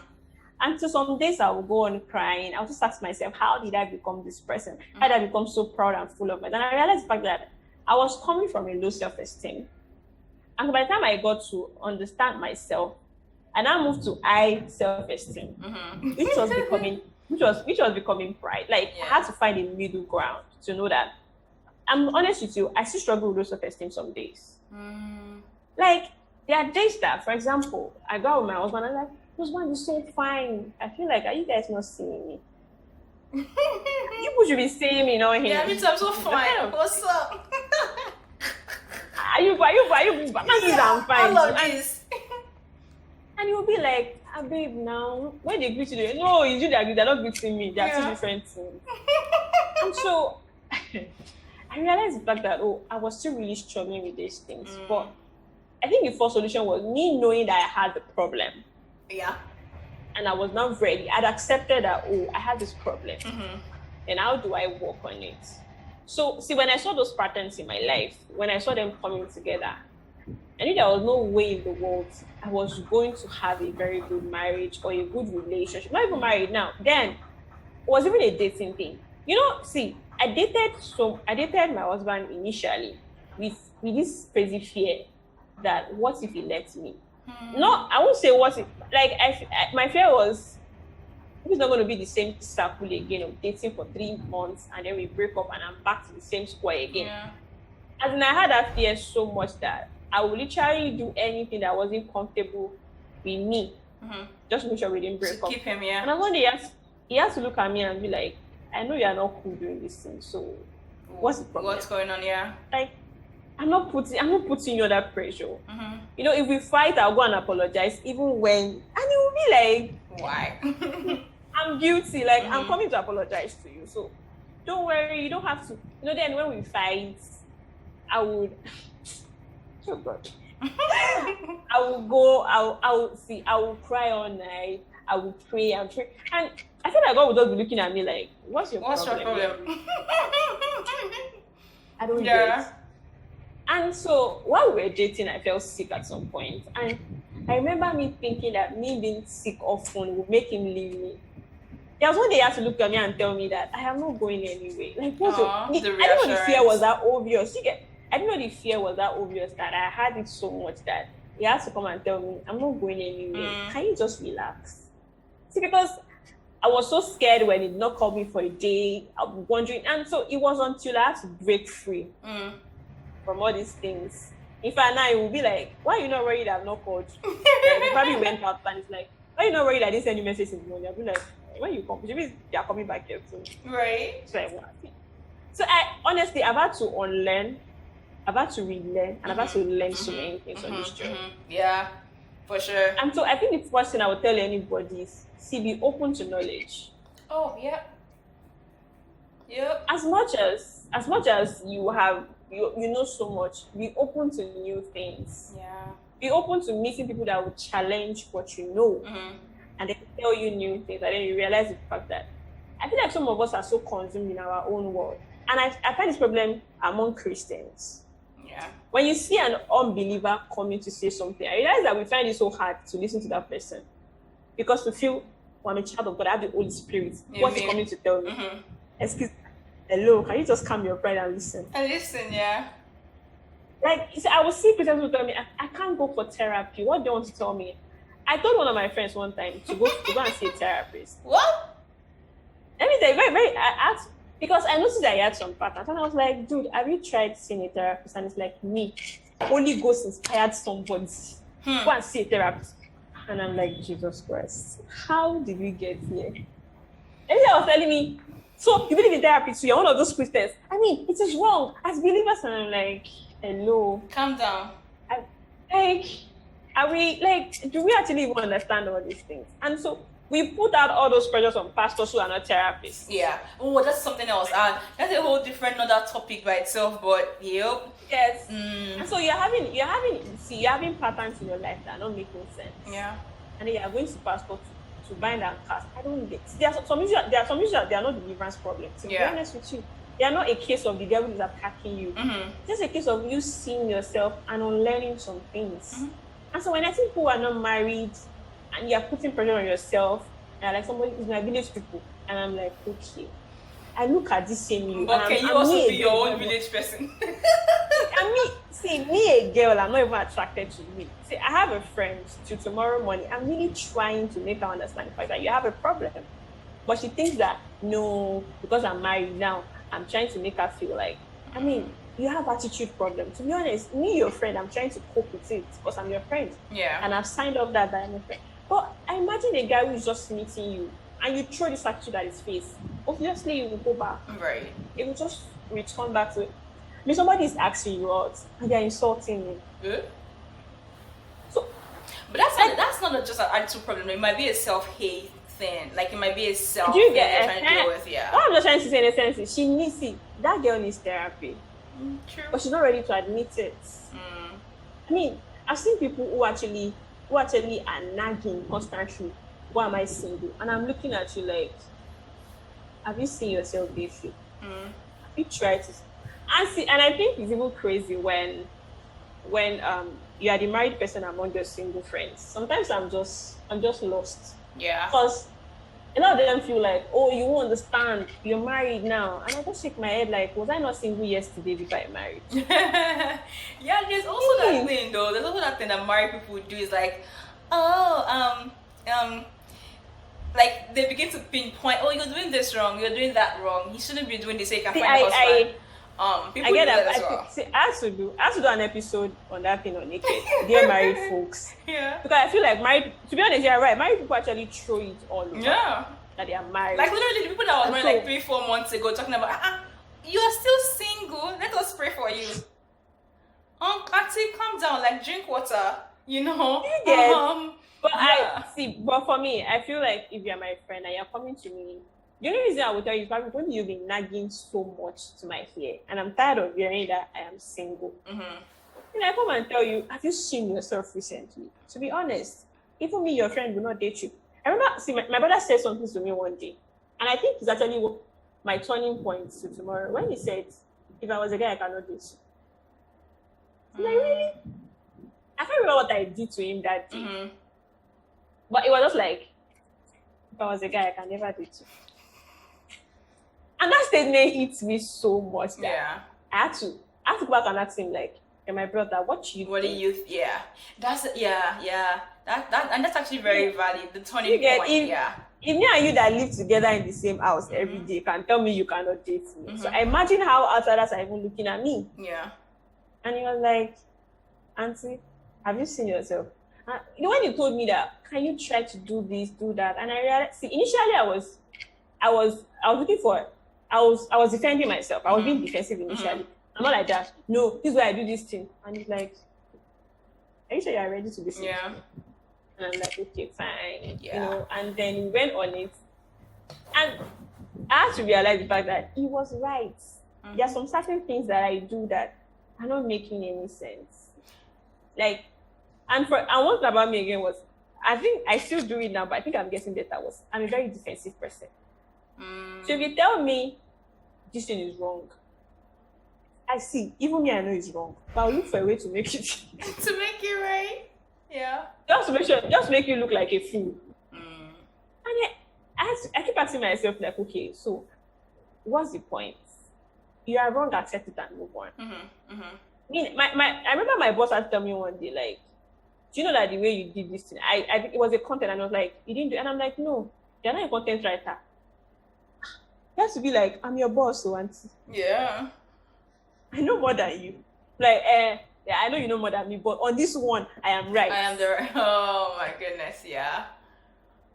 And so some days I would go on crying. I would just ask myself, how did I become this person? How did I become so proud and full of it? And I realized the fact that I was coming from a low self-esteem. And by the time I got to understand myself, and I moved to high self-esteem, which was becoming pride. Like I had to find a middle ground to know that I'm honest with you, I still struggle with low self-esteem some days. Like there are days that, for example, I go out with my husband and I'm like, husband is so fine. I feel like, are you guys not seeing me? You should be seeing me, not him. Yeah, me too, I'm so fine. What's up? Are you? I'm fine. I love this. And you'll be like, babe, now, when they greet you, no, it's you that they're not greeting me. They're two different things. And so, I realized the fact that, I was still really struggling with these things. But I think the first solution was me knowing that I had the problem. Yeah. And I was not ready. I'd accepted that, I had this problem. And how do I work on it? So, see, when I saw those patterns in my life, when I saw them coming together, I knew there was no way in the world I was going to have a very good marriage or a good relationship. Not even married now. Then, it was even a dating thing. You know, see, I dated my husband initially with this crazy fear that what if he left me? No, I won't say what if, like, my fear was, it's not going to be the same circle again of dating for 3 months and then we break up and I'm back to the same square again. As in, I had that fear so much that I would literally do anything that wasn't comfortable with me, just to make sure we didn't break up. Keep him, And then one day he has to look at me and be like, I know you're not cool doing this thing, so what's the problem? What's going on, Like, I'm not putting you under pressure. You know, if we fight, I'll go and apologize, even when, and it will be like, why? I'm guilty, like I'm coming to apologize to you. So don't worry, you don't have to. You know, then when we fight, I would, oh God, I will go, I will cry all night, I will pray and pray. And I feel like God would just be looking at me like, what's your problem? I don't get it. And so while we were dating, I felt sick at some point. And I remember me thinking that me being sick often would make him leave me. There was one day he had to look at me and tell me that I am not going anyway. Like, what's I didn't know the fear was that obvious. I didn't know the fear was that obvious that I had it so much that he has to come and tell me, I'm not going anywhere. Can you just relax? See, because I was so scared when he did not call me for a day. I was wondering. And so it was until I had to break free from all these things. In fact, now it will be like, why are you not worried I've not called you? Like, we probably went out and it's like, why are you not worried I didn't send you message in the morning? I'll be like, when you come, maybe you're coming back here too. Right. So I want. So honestly, I've had to unlearn, I've had to relearn, and I've had to learn so many things on this journey. Yeah, for sure. And so I think the first thing I would tell anybody is, be open to knowledge. Oh, yeah. Yep. As much as you have, you know so much, be open to new things. Yeah. Be open to meeting people that will challenge what you know. And they tell you new things, and then you realize the fact that I feel like some of us are so consumed in our own world. And I find this problem among Christians. Yeah. When you see an unbeliever coming to say something, I realize that we find it so hard to listen to that person. Because we feel, I'm a child of God, I have the Holy Spirit. What's he coming to tell me? Excuse me, hello, can you just calm your pride and listen? And listen, yeah. Like, you see, I will see Christians who tell me, I can't go for therapy. What do you want to tell me? I told one of my friends one time to go and see a therapist. What? Let me tell you, I asked, because I noticed that he had some patterns. And I was like, dude, have you tried seeing a therapist? And it's like, me. Holy Ghost inspired somebody. Go and see a therapist. And I'm like, Jesus Christ, how did we get here? And he was telling me, so you believe in therapy, so you're one of those Christians. I mean, it is wrong as believers. And I'm like, hello. Calm down. Like, are we, like, do we actually even understand all these things? And so we put out all those pressures on pastors who are not therapists. Yeah. Oh, that's something else. That's a whole different another topic by itself, but yep. Yes. And so you're having patterns in your life that are not making sense. Yeah. And then you're going to pastor to bind and cast. I don't get. There are some issues that they are not deliverance problems. To be honest with you, they are not a case of the devil is attacking you. It's just a case of you seeing yourself and unlearning some things. And so when I think people are not married and you're putting pressure on yourself, and like somebody is my village people, and I'm like, okay, I look at this same you. But can you also be your own village person? Me a girl, I'm not even attracted to me. See, I have a friend till tomorrow morning. I'm really trying to make her understand the fact that you have a problem. But she thinks that, no, because I'm married now, I'm trying to make her feel like, I mean, you have attitude problem. To be honest, me, your friend, I'm trying to cope with it because I'm your friend. Yeah. And I've signed up that I'm a friend. But I imagine a guy who is just meeting you and you throw this attitude at his face. Obviously, you will go back. Right. It will just return back to it. I mean, somebody is asking you out and they're insulting you. So, but that's not just an attitude problem. It might be a self-hate thing. Like it might be a self do you thing get you're trying to deal with. Yeah. What I'm just trying to say in a sense is she needs it. That girl needs therapy. True. But she's not ready to admit it. I mean, I've seen people who actually are nagging constantly. Why am I single? And I'm looking at you like, have you seen yourself dating? Have you tried to? And I think it's even crazy when you are the married person among your single friends. Sometimes I'm just lost. Yeah. Because a lot of them feel like, oh, you won't understand. You're married now. And I just shake my head like, was I not single yesterday before I married? Yeah, there's also that thing though. There's also that thing that married people do is like, like they begin to pinpoint, oh, you're doing this wrong, you're doing that wrong. You shouldn't be doing this so you can find a husband. People I get do that as I well. have to do an episode on that thing on Naked. Dear married folks. Yeah. Because I feel like to be honest, you're right. Married people actually throw it all over. Yeah. That they are married. Like literally the people that was married like 3-4 months ago talking about, you are still single. Let us pray for you. Auntie, calm down. Like drink water. You know. But but for me, I feel like if you're my friend and you're coming to me, the only reason I will tell you is probably when you've been nagging so much to my ear, and I'm tired of hearing that I am single. And I come and tell you, have you seen yourself recently? To be honest, even me, your friend, will not date you. I remember, my brother said something to me one day, and I think it's actually my turning point to tomorrow. When he said, if I was a guy, I cannot date you. I'm like, really? I can't remember what I did to him that day. But it was just like, if I was a guy, I can never date you. And that statement hits me so much that I had to go back and ask him, like, hey, my brother, what do you think? Yeah. That's that and that's actually very valid. The turning point. If me and you that live together in the same house every day can tell me you cannot date me. So I imagine how outsiders are even looking at me. Yeah. And he was like, Auntie, have you seen yourself? And when he told me that, can you try to do this, do that? And I realized, initially I was defending myself. I was being defensive initially. I'm not like that. No, this is why I do this thing. And he's like, are you sure you're ready to listen? Yeah. And I'm like, okay, fine. Yeah. You know, and then we went on it. And I had to realize the fact that he was right. There are some certain things that I do that are not making any sense. Like, and one thing about me again was, I think I still do it now, but I think I'm getting better. I'm a very defensive person. So if you tell me this thing is wrong, I see. Even me, I know it's wrong, but I'll look for a way to make it to make it right. Yeah. Just make you look like a fool. And I keep asking myself, like, okay, so what's the point? You are wrong, accept it and move on. I mean, I remember my boss had told me one day, like, do you know that the way you did this thing, it was a content, and I was like, you didn't do it. And I'm like, no, you're not a content writer. You have to be like, I'm your boss, so auntie. Yeah. I know more than you. Like, yeah, I know you know more than me, but on this one, I am right. I am the right. Oh my goodness, yeah.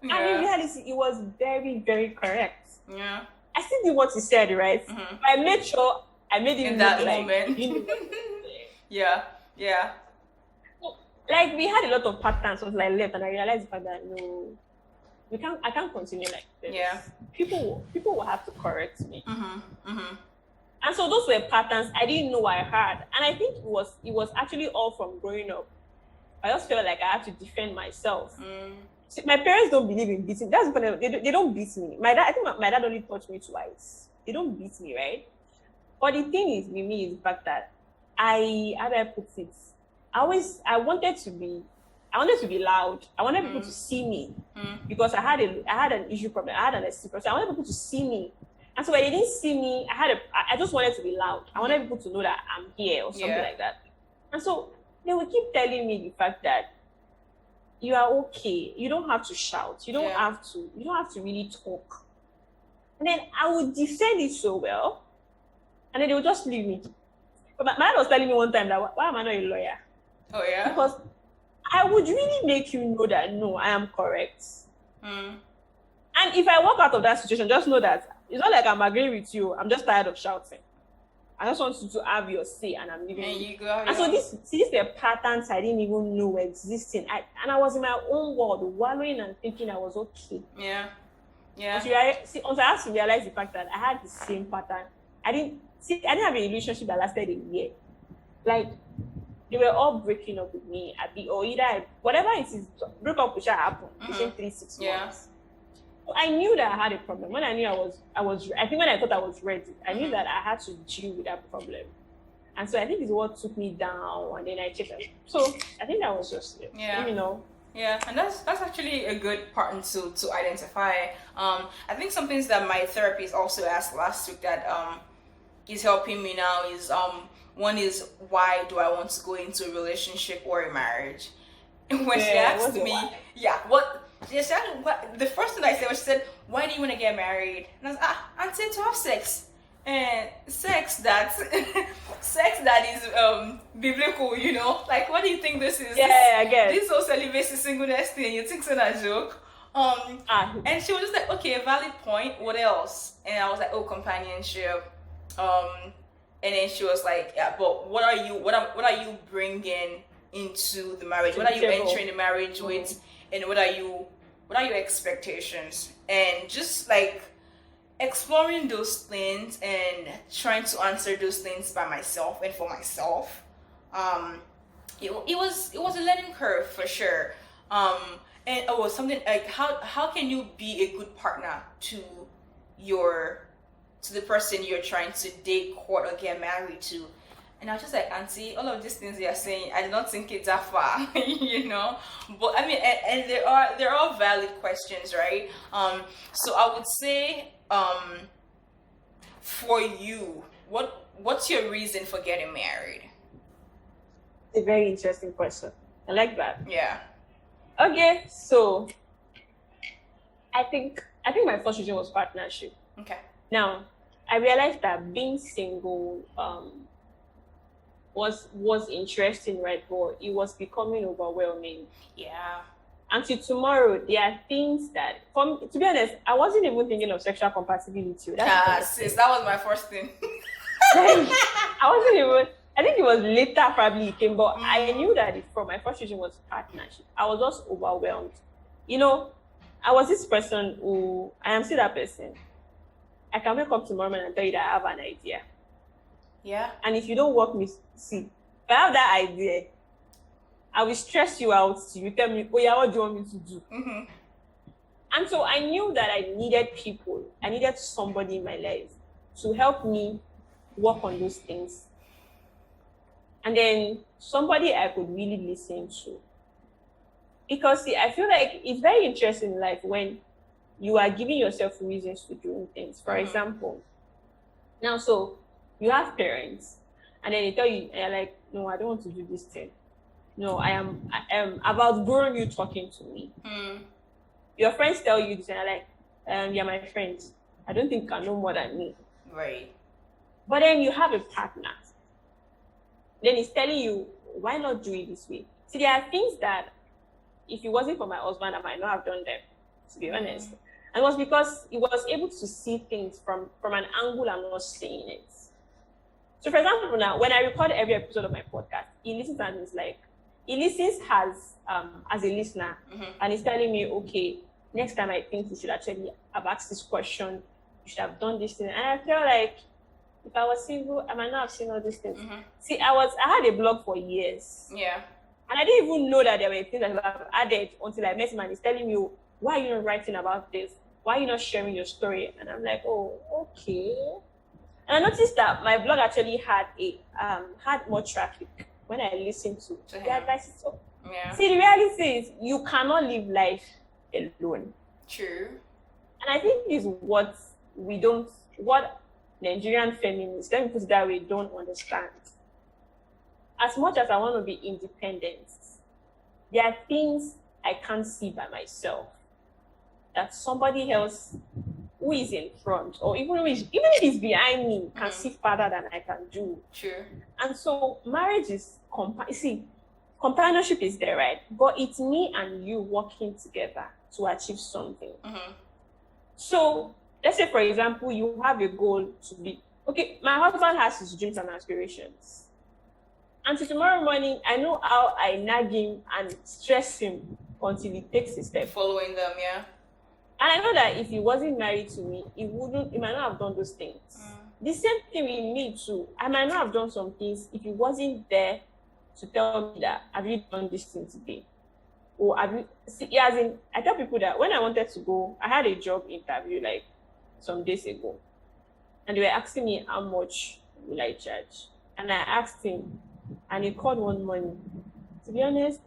And in reality, it was very, very correct. Yeah. I still did what he said, right? Mm-hmm. But I made sure I made him In look that like moment. you know, Yeah. Yeah. like we had a lot of patterns. So I was like left, and I realized the fact that no, I can't continue like this. Yeah. People will have to correct me. Mm-hmm. Mm-hmm. And so those were patterns I didn't know I had. And I think it was actually all from growing up. I just felt like I had to defend myself. See, my parents don't believe in beating. That's the point. They don't beat me. I think my dad only taught me twice. They don't beat me, right? But the thing is with me is the fact that how do I put it? I wanted to be loud. I wanted people to see me because I had an issue problem. I had an esteem problem. So I wanted people to see me. And so when they didn't see me, I just wanted to be loud. I wanted people to know that I'm here or something like that. And so they would keep telling me the fact that you are okay. You don't have to shout. You don't have to really talk. And then I would defend it so well. And then they would just leave me. But my dad was telling me one time that why am I not a lawyer? Oh yeah. Because I would really make you know that no, I am correct. And if I walk out of that situation, just know that it's not like I'm agreeing with you. I'm just tired of shouting. I just want you to have your say, and I'm leaving. And you go. And so these were patterns I didn't even know were existing. I was in my own world, wallowing and thinking I was okay. Yeah. Yeah. Until I had to realize the fact that I had the same pattern. I didn't have a relationship that lasted a year. Like they were all breaking up with me, or either whatever it is, break up which happened within 3-6 months. So I knew that I had a problem. When I knew I think when I thought I was ready, I knew that I had to deal with that problem. And so I think it's what took me down, and then I checked it. So I think that was just it. Yeah. You know. Yeah, and that's actually a good pattern to identify. I think some things that my therapist also asked last week that is helping me now is one is, why do I want to go into a relationship or a marriage? When she asked me, the first thing I said was, she said, why do you want to get married? And I was like, I'd say to have sex. And sex that is biblical, you know? Like, what do you think this is? Yeah, I guess. This whole celibacy singleness thing, you think it's a joke? And she was just like, okay, a valid point, what else? And I was like, oh, companionship. And then she was like, yeah, but what are you bringing into the marriage? What are you entering the marriage with? And what are your expectations? And just like exploring those things and trying to answer those things by myself and for myself. It was a learning curve for sure. And something like how can you be a good partner to the person you're trying to date, court, or get married to? And I was just like, Auntie, all of these things you're saying, I did not think it's that far, you know. But I mean, and they're all valid questions, right? So I would say, for you, what's your reason for getting married? A very interesting question. I like that. Yeah. Okay, so I think my first reason was partnership. Okay. Now, I realized that being single was interesting, right? But it was becoming overwhelming. Yeah. Until tomorrow, there are things that, to be honest, I wasn't even thinking of sexual compatibility. Sis, that was my first thing. I think it was later probably it came, but I knew that from my first vision was partnership. I was just overwhelmed. You know, I was this person I am still that person. I can wake up tomorrow morning and tell you that I have an idea. Yeah. And if you don't work me, see, if I have that idea, I will stress you out till you tell me, oh yeah, what do you want me to do? Mm-hmm. And so I knew that I needed people. I needed somebody in my life to help me work on those things. And then somebody I could really listen to. Because see, I feel like it's very interesting in life when you are giving yourself reasons to do things. For example, now, so you have parents, and then they tell you, and you're like, no, I don't want to do this thing. No, I am about growing you talking to me. Your friends tell you this, and you're like, you're my friends. I don't think you can know more than me. Right. But then you have a partner. Then he's telling you, why not do it this way? See, there are things that if it wasn't for my husband, I might not have done them. to be honest. And it was because he was able to see things from an angle I'm not seeing it. So, for example, now when I record every episode of my podcast, he listens and he's like, he listens as a listener, and he's telling me, okay, next time I think you should actually have asked this question, you should have done this thing. And I feel like if I was single, I might not have seen all these things. See, I had a blog for years. Yeah. And I didn't even know that there were things that I've added until I met him and he's telling me, why are you not writing about this? Why are you not sharing your story? And I'm like, oh, okay. And I noticed that my blog actually had more traffic when I listened to the advice. So, see, the reality is you cannot live life alone. True. And I think this is what Nigerian feminists, let me put it that way, don't understand. As much as I want to be independent, there are things I can't see by myself that somebody else who is in front, or even if he's behind me, can see farther than I can do. True. And so marriage is companionship is there, right? But it's me and you working together to achieve something. So let's say, for example, you have a goal to be, okay, my husband has his dreams and aspirations. And so tomorrow morning, I know how I nag him and stress him until he takes a step. Following them, yeah. And I know that if he wasn't married to me, he might not have done those things. The same thing with me too. I might not have done some things if he wasn't there to tell me that, have you done this thing today? Or have you, see, as in, I tell people that when I wanted to go, I had a job interview like some days ago. And they were asking me how much will I charge? And I asked him, and he called one morning. To be honest,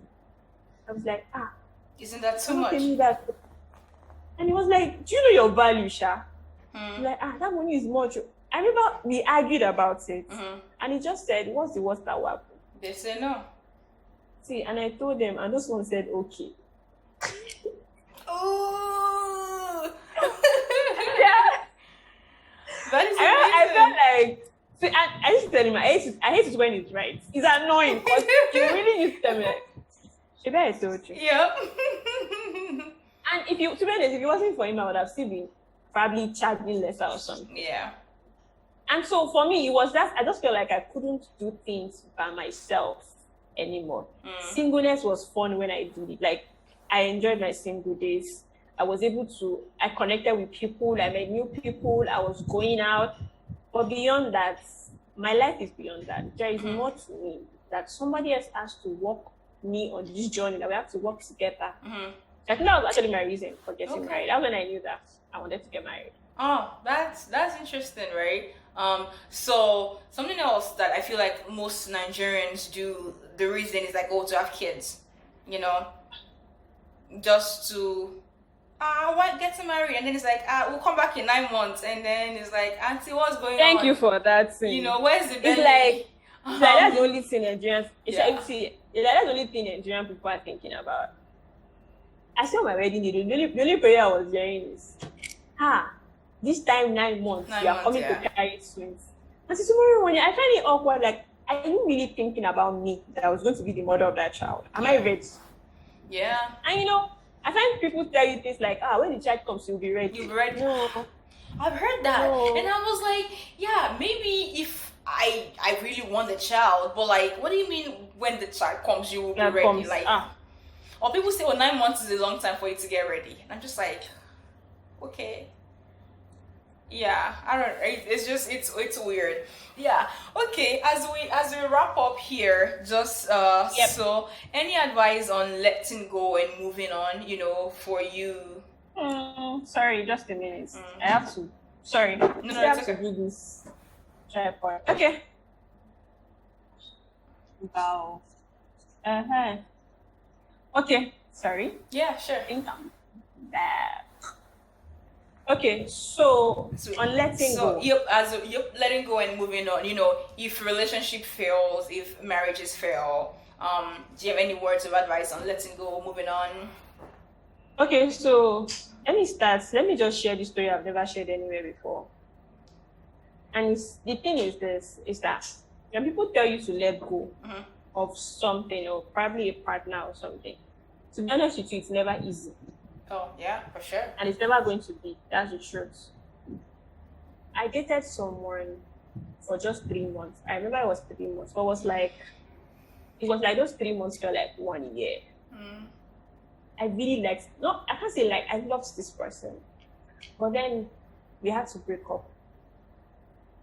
I was like, isn't that too much? And he was like, do you know your value, Sha? I'm like, that money is much. I remember we argued about it. And he just said, what's the worst that will happen? They say no. See, and I told them, and those one said, okay. Oh. Yeah. That is I felt like, see, I used to tell him, I hate it when it's right. It's annoying, because he really used to tell me, like, maybe I told you. Yep. And to be honest, if it wasn't for him, I would have still been probably charging lesser or something. Yeah. And so for me, it was that I just felt like I couldn't do things by myself anymore. Singleness was fun when I did it. Like, I enjoyed my single days. I connected with people, I met new people, I was going out. But beyond that, my life is beyond that. There is more to me that somebody else has to walk me on this journey, that we have to work together. I think that was actually my reason for getting married. That's when I knew that I wanted to get married. Oh, that's interesting, right? So something else that I feel like most Nigerians do, the reason is like, to have kids, you know, just to getting married, and then it's like, we'll come back in 9 months, and then it's like, auntie, what's going on? Thank you for that thing. You know, where's the belly? It's like that's the only thing Nigerians. That's the only thing Nigerian people are thinking about. I saw my wedding day. The only prayer I was hearing is, this time 9 months, you are coming to carry twins. And so tomorrow morning, I find it awkward. Like, are you really thinking about me, that I was going to be the mother of that child? Am I ready? Yeah. And you know, I find people tell you things like, when the child comes, you'll be ready. You'll be ready. No. I've heard that. No. And I was like, yeah, maybe if I really want the child, but like, what do you mean when the child comes, you will be ready? Like, or people say, 9 months is a long time for you to get ready. And I'm just like, okay. Yeah, I don't. It's just it's weird. Yeah. Okay. As we wrap up here, just so any advice on letting go and moving on, you know, for you? Sorry, just a minute. I have to. Sorry. No, I have to do this tripod. Okay. Wow. Okay. Sorry. Yeah. Sure. Income. Okay, so on letting go. Yep, letting go and moving on. You know, if relationship fails, if marriages fail, do you have any words of advice on letting go, moving on? Okay, so let me start. Let me just share this story I've never shared anywhere before. And the thing is that when people tell you to let go of something, or probably a partner or something, to be honest with you, it's never easy. Oh, yeah, for sure. And it's never going to be. That's the truth. I dated someone for just 3 months. I remember it was 3 months, but it was like those 3 months felt like 1 year. I really liked, no, I can't say like I loved this person, but then we had to break up.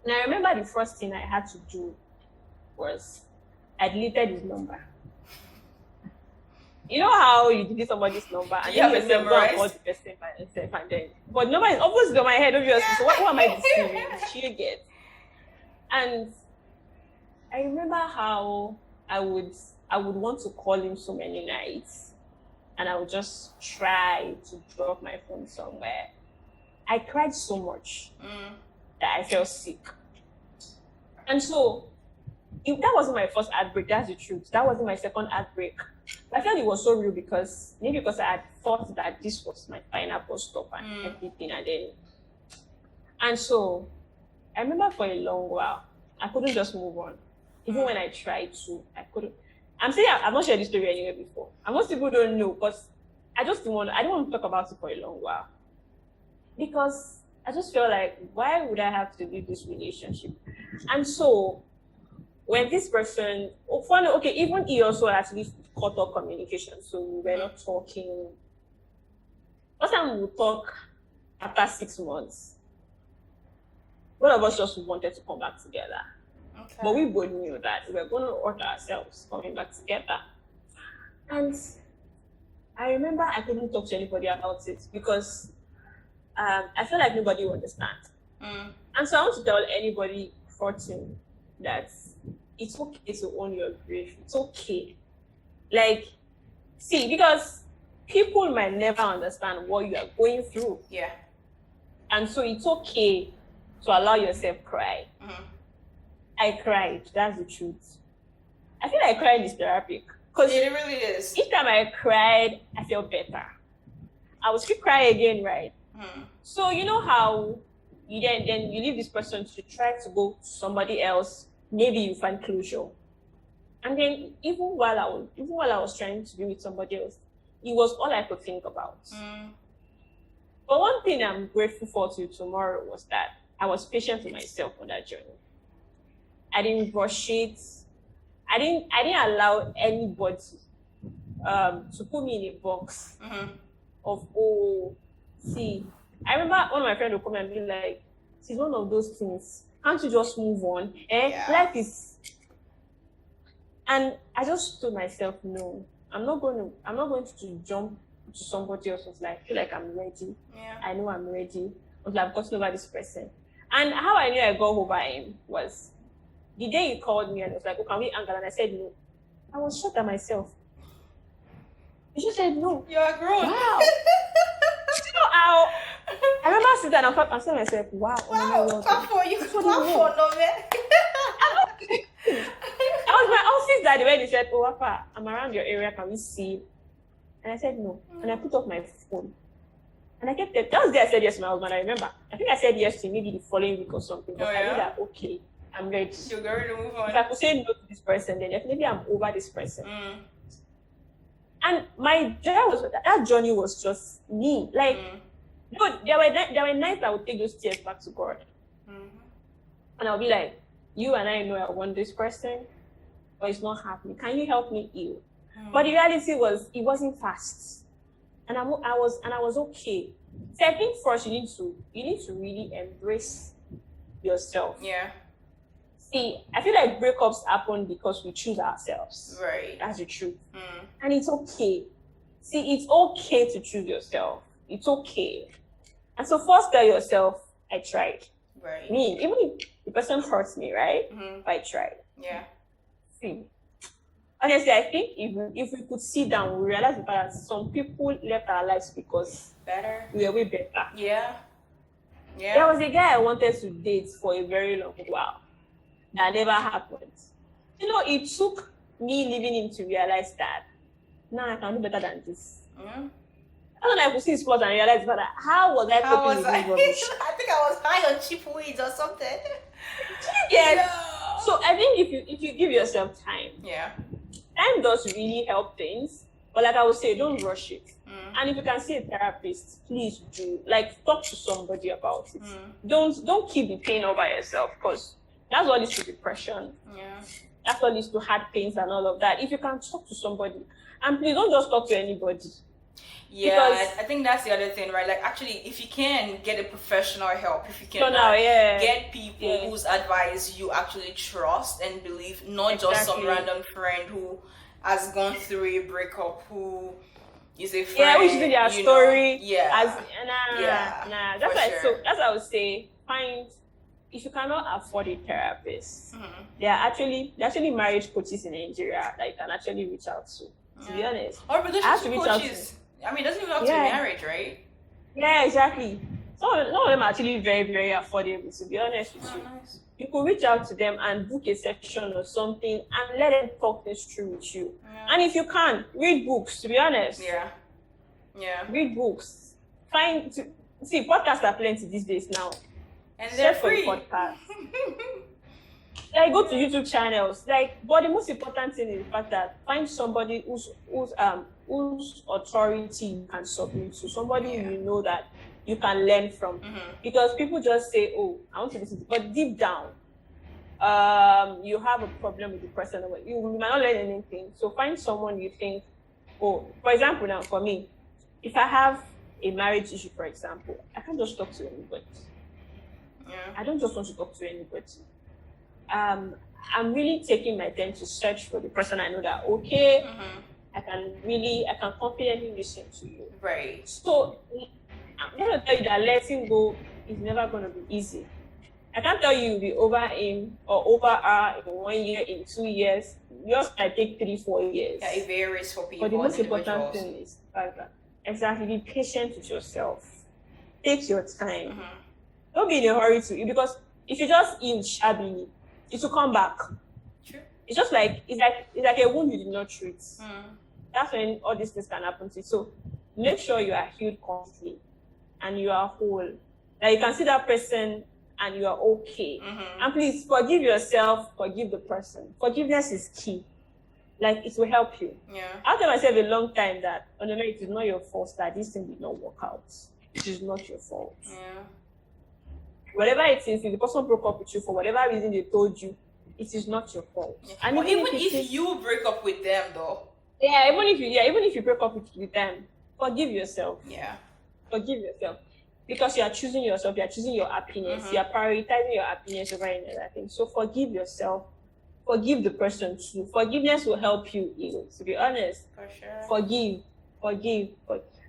And I remember the first thing I had to do was I deleted his number. You know how you delete somebody's number and you then have it go and memorized? call the person by yourself and then, but number is obviously on my head, obviously. So what am I deceiving? You get? And I remember how I would want to call him so many nights, and I would just try to drop my phone somewhere. I cried so much that I felt sick. And so, if that wasn't my first heartbreak, that's the truth. That wasn't my second heartbreak. I felt it was so real because I had thought that this was my final bus stop and everything, and so I remember for a long while I couldn't just move on. Even when I tried to, I couldn't. I'm saying I've not shared this story anywhere before, and most people don't know because I didn't want to talk about it for a long while because I just felt like, why would I have to leave this relationship? And so when this person, even he also actually cut off communication, so we were not talking. Last time we would talk after 6 months. One of us just wanted to come back together. Okay. But we both knew that we were going to hurt ourselves coming back together. And I remember I couldn't talk to anybody about it because I felt like nobody would understand. And so I want to tell anybody 14 that it's okay to own your grief. It's okay. Like, see, because people might never understand what you are going through. Yeah. And so it's okay to allow yourself cry. I cried. That's the truth. I feel like crying is therapeutic. Because it really is. Each time I cried, I felt better. I would still cry again, right? So you know how you then you leave this person to try to go to somebody else. Maybe you find closure. And then even while I was trying to be with somebody else, it was all I could think about. But one thing I'm grateful for till tomorrow was that I was patient with myself on that journey. I didn't rush it. I didn't allow anybody to put me in a box of, see. I remember one of my friends would come and be like, it's one of those things. Can't you just move on? Yeah. Life is. And I just told myself, no, I'm not going to jump to somebody else's life. I feel like I'm ready. Yeah. I know I'm ready. Until I've gotten over this person. And how I knew I got over him was the day he called me and was like, oh, can we angle? And I said no. I was shocked at myself. He just said no. You are grown. Wow. You know how I remember sitting there and I said to myself, wow. Clap for you. Clap for Onome. I was my office that when he said, oh, Papa, I'm around your area, can we see? And I said no. And I put off my phone. And I kept it. That was the day I said yes to my husband, I remember. I think I said yes to him maybe the following week or something. But I knew that, okay, I'm ready. You're going to move on. If I could say no to this person, then definitely I'm over this person. And my journey that journey was just me. Like, no, there were nights I would take those tears back to God. And I'll be like, you and I know I want this person, but it's not happening. Can you help me heal? But the reality was, it wasn't fast. And I was okay. So I think first you need to really embrace yourself. Yeah. See, I feel like breakups happen because we choose ourselves. Right. That's the truth. And it's okay. See, it's okay to choose yourself. It's okay. And so first tell yourself, I tried. Right. Me, even if the person hurts me, right? I tried. Yeah. See, honestly, I think if we could sit down, we realize that some people left our lives because we were way better. Yeah. Yeah. There was a guy I wanted to date for a very long while. That never happened. You know, it took me leaving him to realize that now I can do better than this. I don't know if I could see his flaws and realize, but how was I coping with this rubbish? I think I was high on cheap weeds or something. Yeah. So I think if you give yourself time, yeah, time does really help things. But like I would say, don't rush it. And if you can see a therapist, please do. Like, talk to somebody about it. Don't keep the pain all by yourself, because that's what leads to depression. Yeah. That's what leads to heart pains and all of that. If you can talk to somebody, and please don't just talk to anybody. Yeah, Because I think that's the other thing, right? Like, actually, if you can get a professional help, if you can get people whose advice you actually trust and believe, not just some random friend who has gone through a breakup, who is a friend. Yeah, we should do their story. Yeah. Nah. That's why. So that's what I would say. Find, if you cannot afford a therapist, there are actually marriage coaches in Nigeria that you can actually reach out to. To be honest, or relationship coaches. I mean, it doesn't even have to be marriage, right? Yeah, exactly. Some of them are actually very, very affordable, to be honest with you. Nice. You could reach out to them and book a session or something and let them talk this through with you. Yeah. And if you can, read books, to be honest. Yeah. Read books. See, podcasts are plenty these days now. And they're free. Podcasts. Like, go to YouTube channels. Like, but the most important thing is the fact that find somebody whose authority you can submit to, somebody you know that you can learn from. Because people just say, "Oh, I want to listen," but deep down, you have a problem with the person. You might not learn anything. So find someone you think. Oh, for example, now for me, if I have a marriage issue, for example, I can't just talk to anybody. I don't just want to talk to anybody. I'm really taking my time to search for the person I know that, I can confidently listen to you. Right. So I'm going to tell you that letting go is never going to be easy. I can't tell you you'll be over him or over her in 1 year, in 2 years. Yours might take 3-4 years. Yeah, it varies for people. But the most important thing is exactly, be patient with yourself. Take your time. Don't be in a hurry to, because if you just heal shabbily, it will come back. True. It's just like it's like a wound you did not treat. That's when all these things can happen to you. So make sure you are healed completely and you are whole. That you can see that person and you are okay. And please forgive yourself, forgive the person. Forgiveness is key. Like, it will help you. Yeah. I'll tell myself a long time that, Onome, it is not your fault that this thing did not work out. It is not your fault. Yeah. Whatever it is, if the person broke up with you for whatever reason they told you, it is not your fault. Yeah. And even if you break up with them, though. Yeah, even if you break up with them, forgive yourself. Yeah. Forgive yourself. Because you are choosing yourself, you are choosing your happiness, you are prioritizing your happiness over any other thing. So forgive yourself. Forgive the person too. Forgiveness will help you heal, to be honest. For sure. Forgive.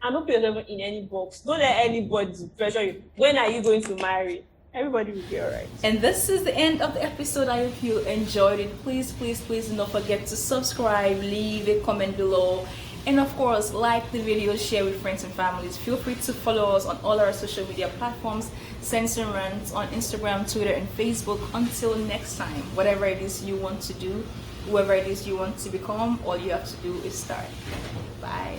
And don't put yourself in any box. Don't let anybody pressure you. When are you going to marry? Everybody will be alright. And this is the end of the episode. I hope you enjoyed it. Please do not forget to subscribe, leave a comment below, and of course, like the video, share with friends and families. Feel free to follow us on all our social media platforms, Sense&Rants on Instagram, Twitter, and Facebook. Until next time, whatever it is you want to do, whoever it is you want to become, all you have to do is start. Bye.